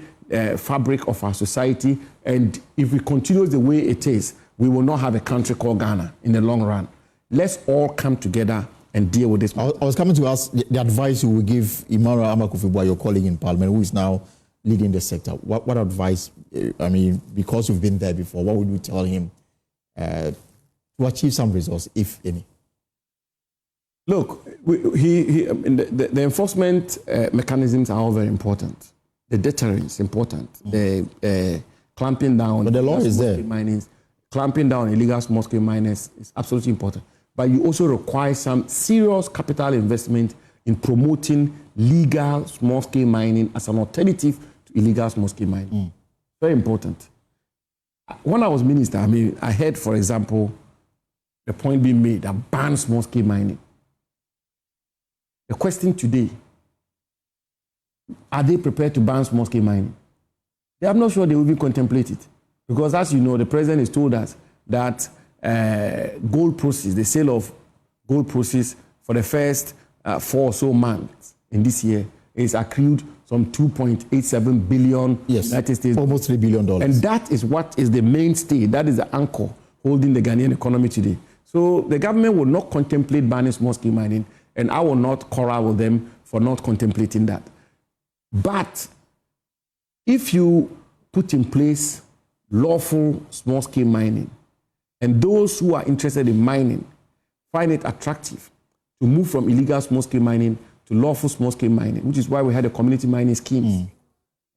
fabric of our society. And if we continue the way it is, we will not have a country called Ghana in the long run. Let's all come together and deal with this. I was coming to ask the advice you would give Emmanuel Amakofi-Boa, your colleague in Parliament, who is now leading the sector. What advice, I mean, because you've been there before, what would you tell him to achieve some results, if any? Look, the enforcement mechanisms are all very important. The deterrence is important. The clamping down. But the law is there. Clamping down illegal small-scale miners is absolutely important. But you also require some serious capital investment in promoting legal small-scale mining as an alternative to illegal small-scale mining. Very important. When I was minister, I heard, for example, the point being made that ban small-scale mining. The question today, are they prepared to ban small-scale mining? I'm not sure they will even contemplate it. Because as you know, the president has told us that gold proceeds, the sale of gold proceeds for the first 4 or so months in this year is accrued some 2.87 billion United States. Almost $3 billion. And that is what is the mainstay, that is the anchor holding the Ghanaian economy today. So the government will not contemplate banning small-scale mining, and I will not quarrel with them for not contemplating that. But if you put in place lawful small-scale mining, and those who are interested in mining find it attractive to move from illegal small-scale mining to lawful small-scale mining, which is why we had the community mining schemes,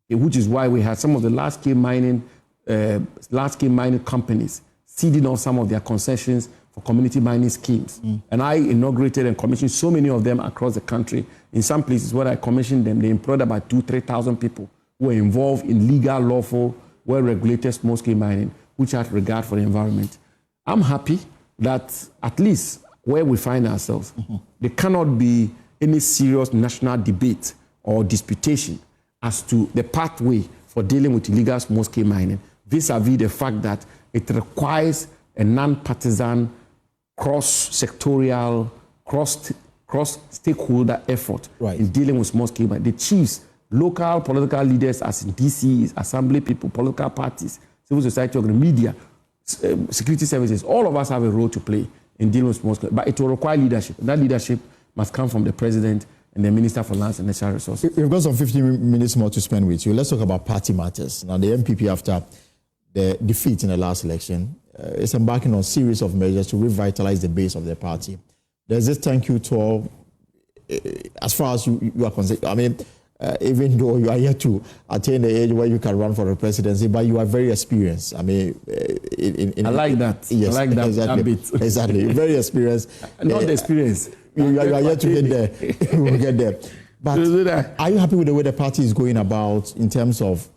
which is why we had some of the large-scale mining companies ceding off some of their concessions for community mining schemes. And I inaugurated and commissioned so many of them across the country. In some places where I commissioned them, they employed about 2,000-3,000 people who were involved in legal, lawful, well-regulated small-scale mining, which had regard for the environment. I'm happy that at least where we find ourselves, there cannot be any serious national debate or disputation as to the pathway for dealing with illegal small-scale mining, vis-a-vis the fact that it requires a non-partisan, cross-sectorial, cross-stakeholder effort in dealing with small-scale mining. The chiefs, local political leaders as in DC, assembly people, political parties, civil society, media, security services, all of us have a role to play in dealing with small-scale, but it will require leadership. That leadership must come from the president and the Minister for Lands and Natural Resources. We've got some 15 minutes more to spend with you. Let's talk about party matters. Now, the MPP, after the defeat in the last election, is embarking on a series of measures to revitalize the base of the party. There's this thank you tour. As far as you are concerned, even though you are yet to attain the age where you can run for the presidency, but you are very experienced. I like that. Yes, I like that exactly. bit. Exactly. Very experienced. Not the experience. You are yet to get there. We will get there. But are you happy with the way the party is going about in terms of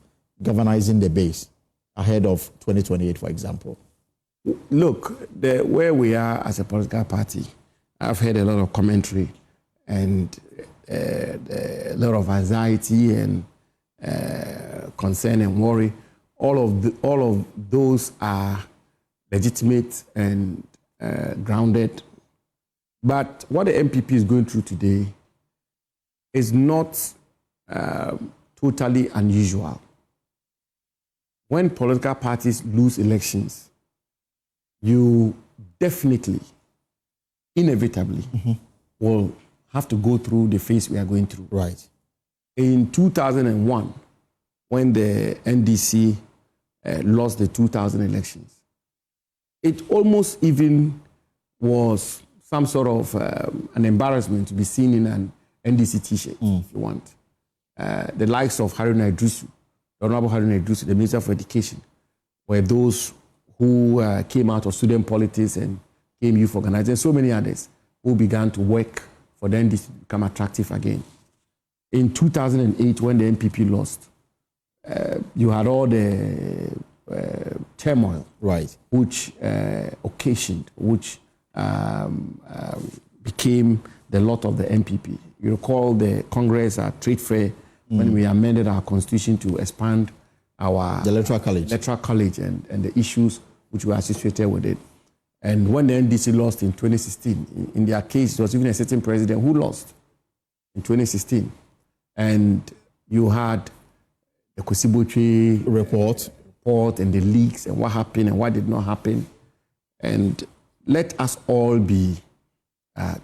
galvanizing the base ahead of 2028, for example? Look, where we are as a political party, I've heard a lot of commentary and a lot of anxiety and concern and worry. All of those are legitimate and grounded. But what the MPP is going through today is not totally unusual. When political parties lose elections, you definitely, inevitably, will have to go through the phase we are going through. Right. In 2001, when the NDC lost the 2000 elections, it almost even was some sort of an embarrassment to be seen in an NDC T-shirt, if you want. The likes of Haruna Idrisu, the Honorable Haruna Idrisu, the Minister for Education, were those who came out of student politics and came youth organizers, and so many others who began to work for the NDC to become attractive again. In 2008, when the MPP lost, you had all the turmoil, which occasioned, which became the lot of the MPP. You recall the Congress at Trade Fair when we amended our constitution to expand the electoral college and the issues which were associated with it. And when the NDC lost in 2016, in their case, it was even a certain president who lost in 2016. And you had the Kosiboche report and the leaks and what happened and what did not happen. And let us all be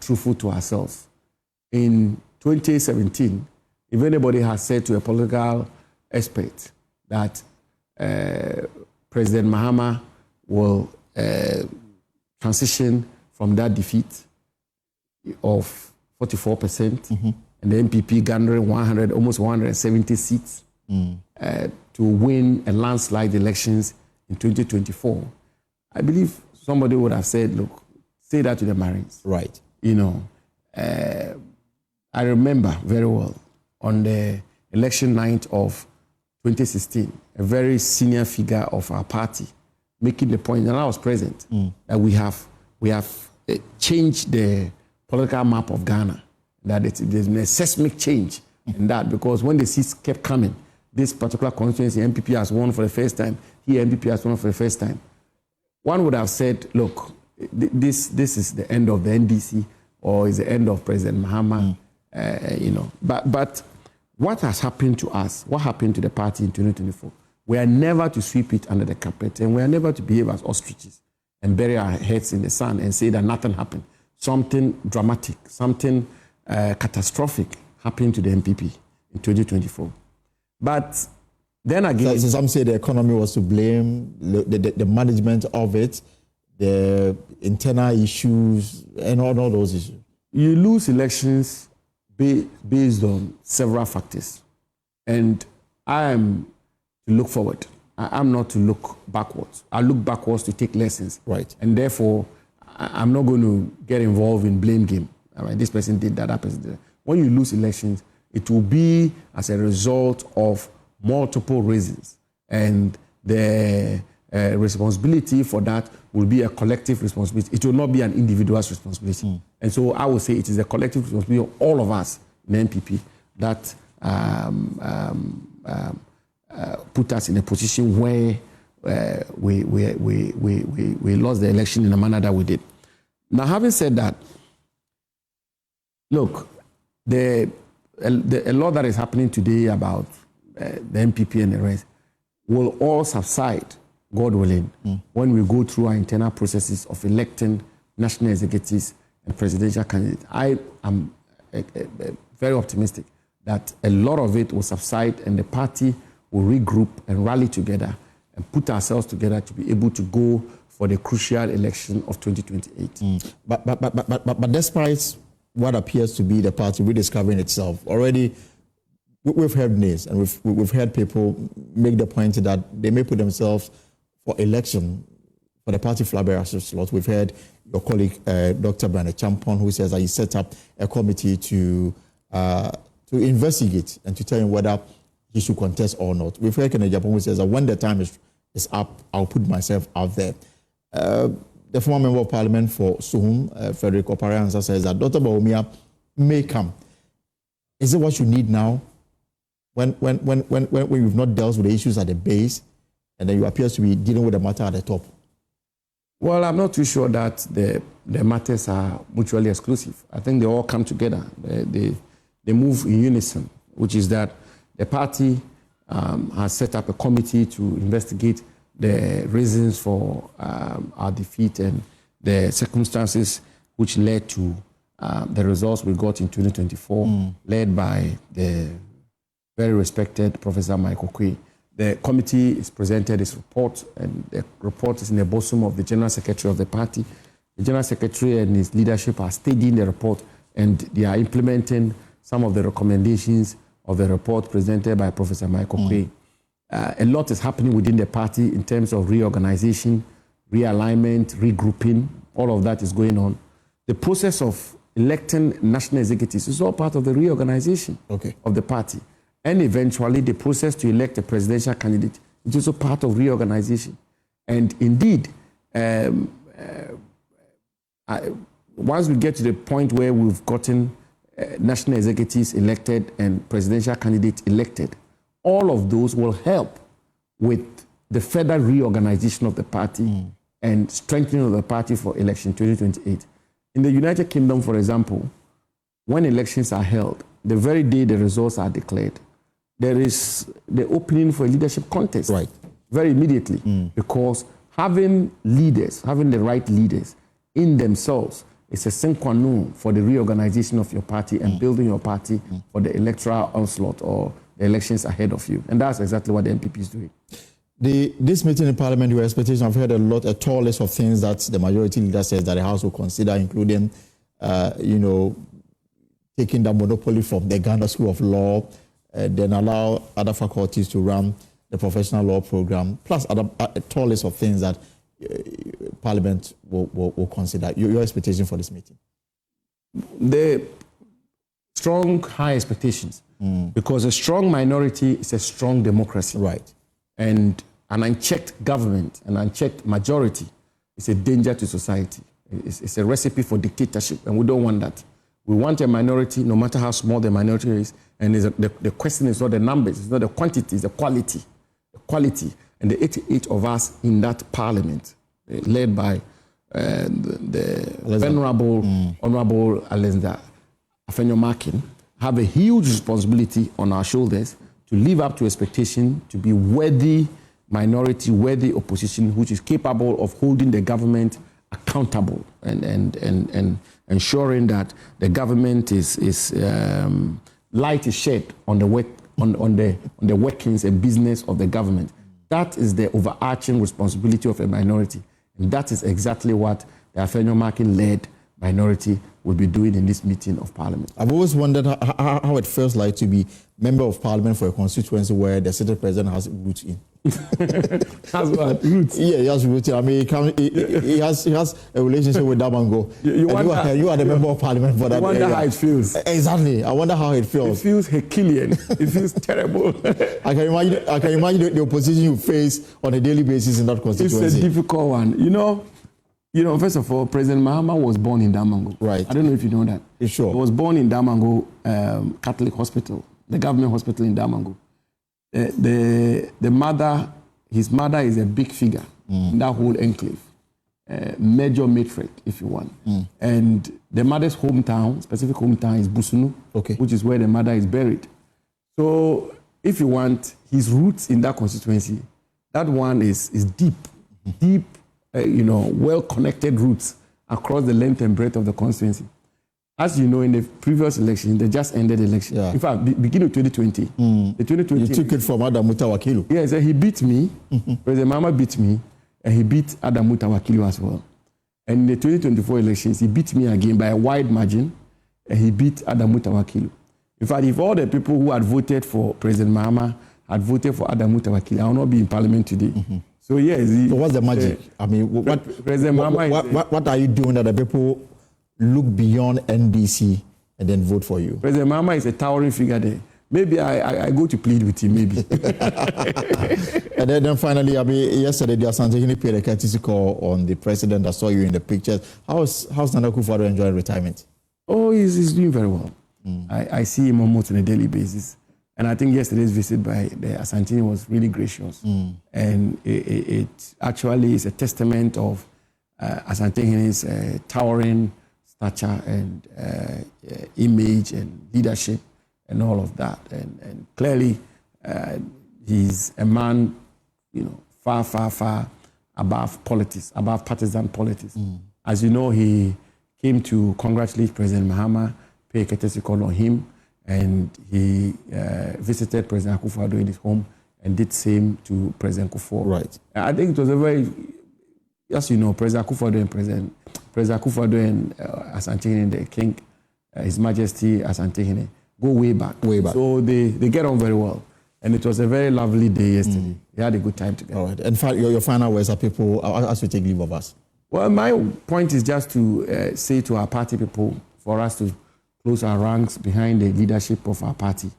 truthful to ourselves. In 2017, if anybody has said to a political expert that President Mahama will transition from that defeat, of 44%, and the MPP garnering almost 170 seats to win a landslide elections in 2024. I believe somebody would have said, look, say that to the Marines. Right. You know, I remember very well on the election night of 2016, a very senior figure of our party making the point, and I was present, that we have changed the political map of Ghana, that there's been a seismic change in that, because when the seats kept coming, this particular constituency, MPP has won for the first time, here MPP has won for the first time. One would have said, look, this is the end of the NDC, or is the end of President Mahama, you know. But what has happened to us, what happened to the party in 2024? We are never to sweep it under the carpet, and we are never to behave as ostriches and bury our heads in the sand and say that nothing happened. Something dramatic, something catastrophic happened to the MPP in 2024. But then again... So some say the economy was to blame, the management of it, the internal issues, and all those issues. You lose elections based on several factors. And I am to look forward. I'm not to look backwards. I look backwards to take lessons. Right. And therefore, I'm not going to get involved in blame game. All right, this person did that person did that. When you lose elections, it will be as a result of multiple reasons. And the responsibility for that will be a collective responsibility. It will not be an individual's responsibility. And so I would say it is a collective responsibility of all of us in the NPP that put us in a position where we lost the election in the manner that we did. Now, having said that, look, a lot that is happening today about the MPP and the rest will all subside, God willing, when we go through our internal processes of electing national executives and presidential candidates. I am very optimistic that a lot of it will subside and the party will regroup and rally together and put ourselves together to be able to go for the crucial election of 2028. But despite what appears to be the party rediscovering itself, already we've heard names and we've heard people make the point that they may put themselves for election for the party flag bearer slot. We've heard your colleague, Dr. Brandon Champon, who says that he set up a committee to investigate and to tell him whether he should contest or not. We've heard Kennedy Japan, who says that when the time is up, I'll put myself out there. The former member of parliament for Suhum, Frederick Opariansa, says that Dr. Bawumia may come. Is it what you need now? When you've not dealt with the issues at the base, and then you appear to be dealing with the matter at the top? Well, I'm not too sure that the matters are mutually exclusive. I think they all come together. They move in unison, which is that the party has set up a committee to investigate the reasons for our defeat and the circumstances which led to the results we got in 2024, led by the very respected Professor Michael Quay. The committee has presented its report, and the report is in the bosom of the General Secretary of the party. The General Secretary and his leadership are studying the report, and they are implementing some of the recommendations of the report presented by Professor Michael Quay. A lot is happening within the party in terms of reorganization, realignment, regrouping. All of that is going on. The process of electing national executives is all part of the reorganization of the party. And eventually, the process to elect a presidential candidate is also part of reorganization. And indeed, once we get to the point where we've gotten national executives elected and presidential candidates elected, all of those will help with the further reorganization of the party and strengthening of the party for election 2028. In the United Kingdom, for example, when elections are held, the very day the results are declared, there is the opening for a leadership contest very immediately, because having leaders, having the right leaders in themselves is a sine qua non for the reorganization of your party and building your party for the electoral onslaught or the elections ahead of you. And that's exactly what the NPP is doing. This meeting in Parliament, your expectation, I've heard a tall list of things that the majority leader says that the House will consider, including taking the monopoly from the Ghana School of Law, then allow other faculties to run the professional law program, plus a tall list of things that Parliament will consider. Your expectation for this meeting? The strong, high expectations, because a strong minority is a strong democracy. Right. And an unchecked government, an unchecked majority is a danger to society. It's a recipe for dictatorship, and we don't want that. We want a minority, no matter how small the minority is, and the question is not the numbers, it's not the quantity, it's the quality. The quality. And the 88 of us in that parliament, led by the venerable Honorable Alexander Afenyo-Markin, have a huge responsibility on our shoulders to live up to expectation, to be worthy minority, worthy opposition, which is capable of holding the government accountable and ensuring that the government is light is shed on the work on the workings and business of the government. That is the overarching responsibility of a minority, and that is exactly what the Afenyo-Markin led minority will be doing in this meeting of Parliament. I've always wondered how it feels like to be member of Parliament for a constituency where the sitting president has roots in. Has what? Roots? Yeah, he has roots in. I mean, he has a relationship with Damango. You are the member of Parliament for that. I wonder how it feels. Exactly. I wonder how it feels. It feels Herculean. It feels terrible. I can imagine the opposition you face on a daily basis in that constituency. It's a difficult one. You know, first of all, President Mahama was born in Damango. Right. I don't know if you know that. You're sure? He was born in Damango Catholic Hospital, the government hospital in Damango. His mother is a big figure in that whole enclave, major matriarch, if you want. And the mother's hometown, specific hometown, is Busunu, which is where the mother is buried. So, if you want, his roots in that constituency, that one is deep, well-connected roots across the length and breadth of the constituency. As you know, in the previous election, the just ended election. Yeah. In fact, beginning of 2020, the 2020. You took it from Adam Mutawakilu. Yes, he beat me. President Mahama beat me, and he beat Adam Mutawakilu as well. And in the 2024 elections, he beat me again by a wide margin, and he beat Adam Mutawakilu. In fact, if all the people who had voted for President Mahama had voted for Adam Mutawakilu, I will not be in Parliament today. So yes. So what's the magic? I mean, what are you doing that the people look beyond NDC and then vote for you? President Mahama is a towering figure there. Maybe I go to plead with him, maybe. And then finally, I mean, yesterday, the Asante paid a courtesy call on the president. I saw you in the pictures. How's Nana Akufo-Addo enjoying retirement? Oh, he's doing very well. I see him almost on a daily basis. And I think yesterday's visit by the Asante was really gracious. And it actually is a testament of Asante's towering stature and image and leadership and all of that. And clearly, he's a man, far above politics, above partisan politics. As you know, he came to congratulate President Mahama, pay a courtesy call on him, and he visited President Akufo-Addo in his home and did same to President Kufuor. Right. I think it was a very, as you know, President Akufo-Addo and Asante, the king, His Majesty Asante, go way back. So they get on very well. And it was a very lovely day yesterday. We had a good time together. All right. And your final words are people, as we take leave of us. Well, my point is just to say to our party people, for us to close our ranks behind the leadership of our party,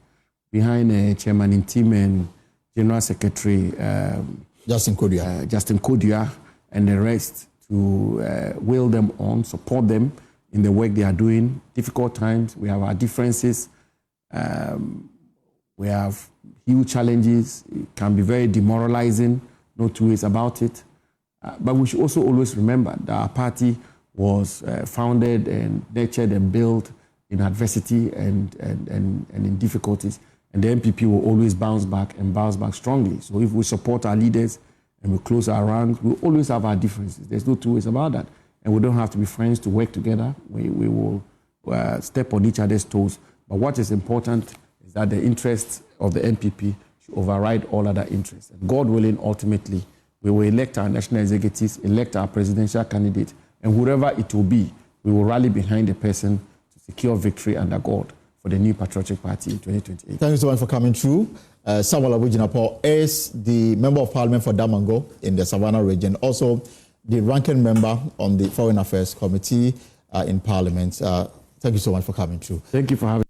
behind Chairman in Team and General Secretary Justin Kodia and the rest, to will them on, support them in the work they are doing. Difficult times, we have our differences, we have huge challenges. It can be very demoralizing, no two ways about it. But we should also always remember that our party was founded and nurtured and built in adversity and in difficulties. And the MPP will always bounce back strongly. So if we support our leaders and we close our ranks, we'll always have our differences. There's no two ways about that. And we don't have to be friends to work together. We will step on each other's toes. But what is important is that the interests of the MPP should override all other interests. And God willing, ultimately, we will elect our national executives, elect our presidential candidate, and whoever it will be, we will rally behind the person to secure victory under God for the new patriotic party in 2028. Thank you so much for coming through. Samuel Abujinapo is the Member of Parliament for Damango in the Savannah region, also the ranking member on the Foreign Affairs Committee in Parliament. Thank you so much for coming through. Thank you for having me.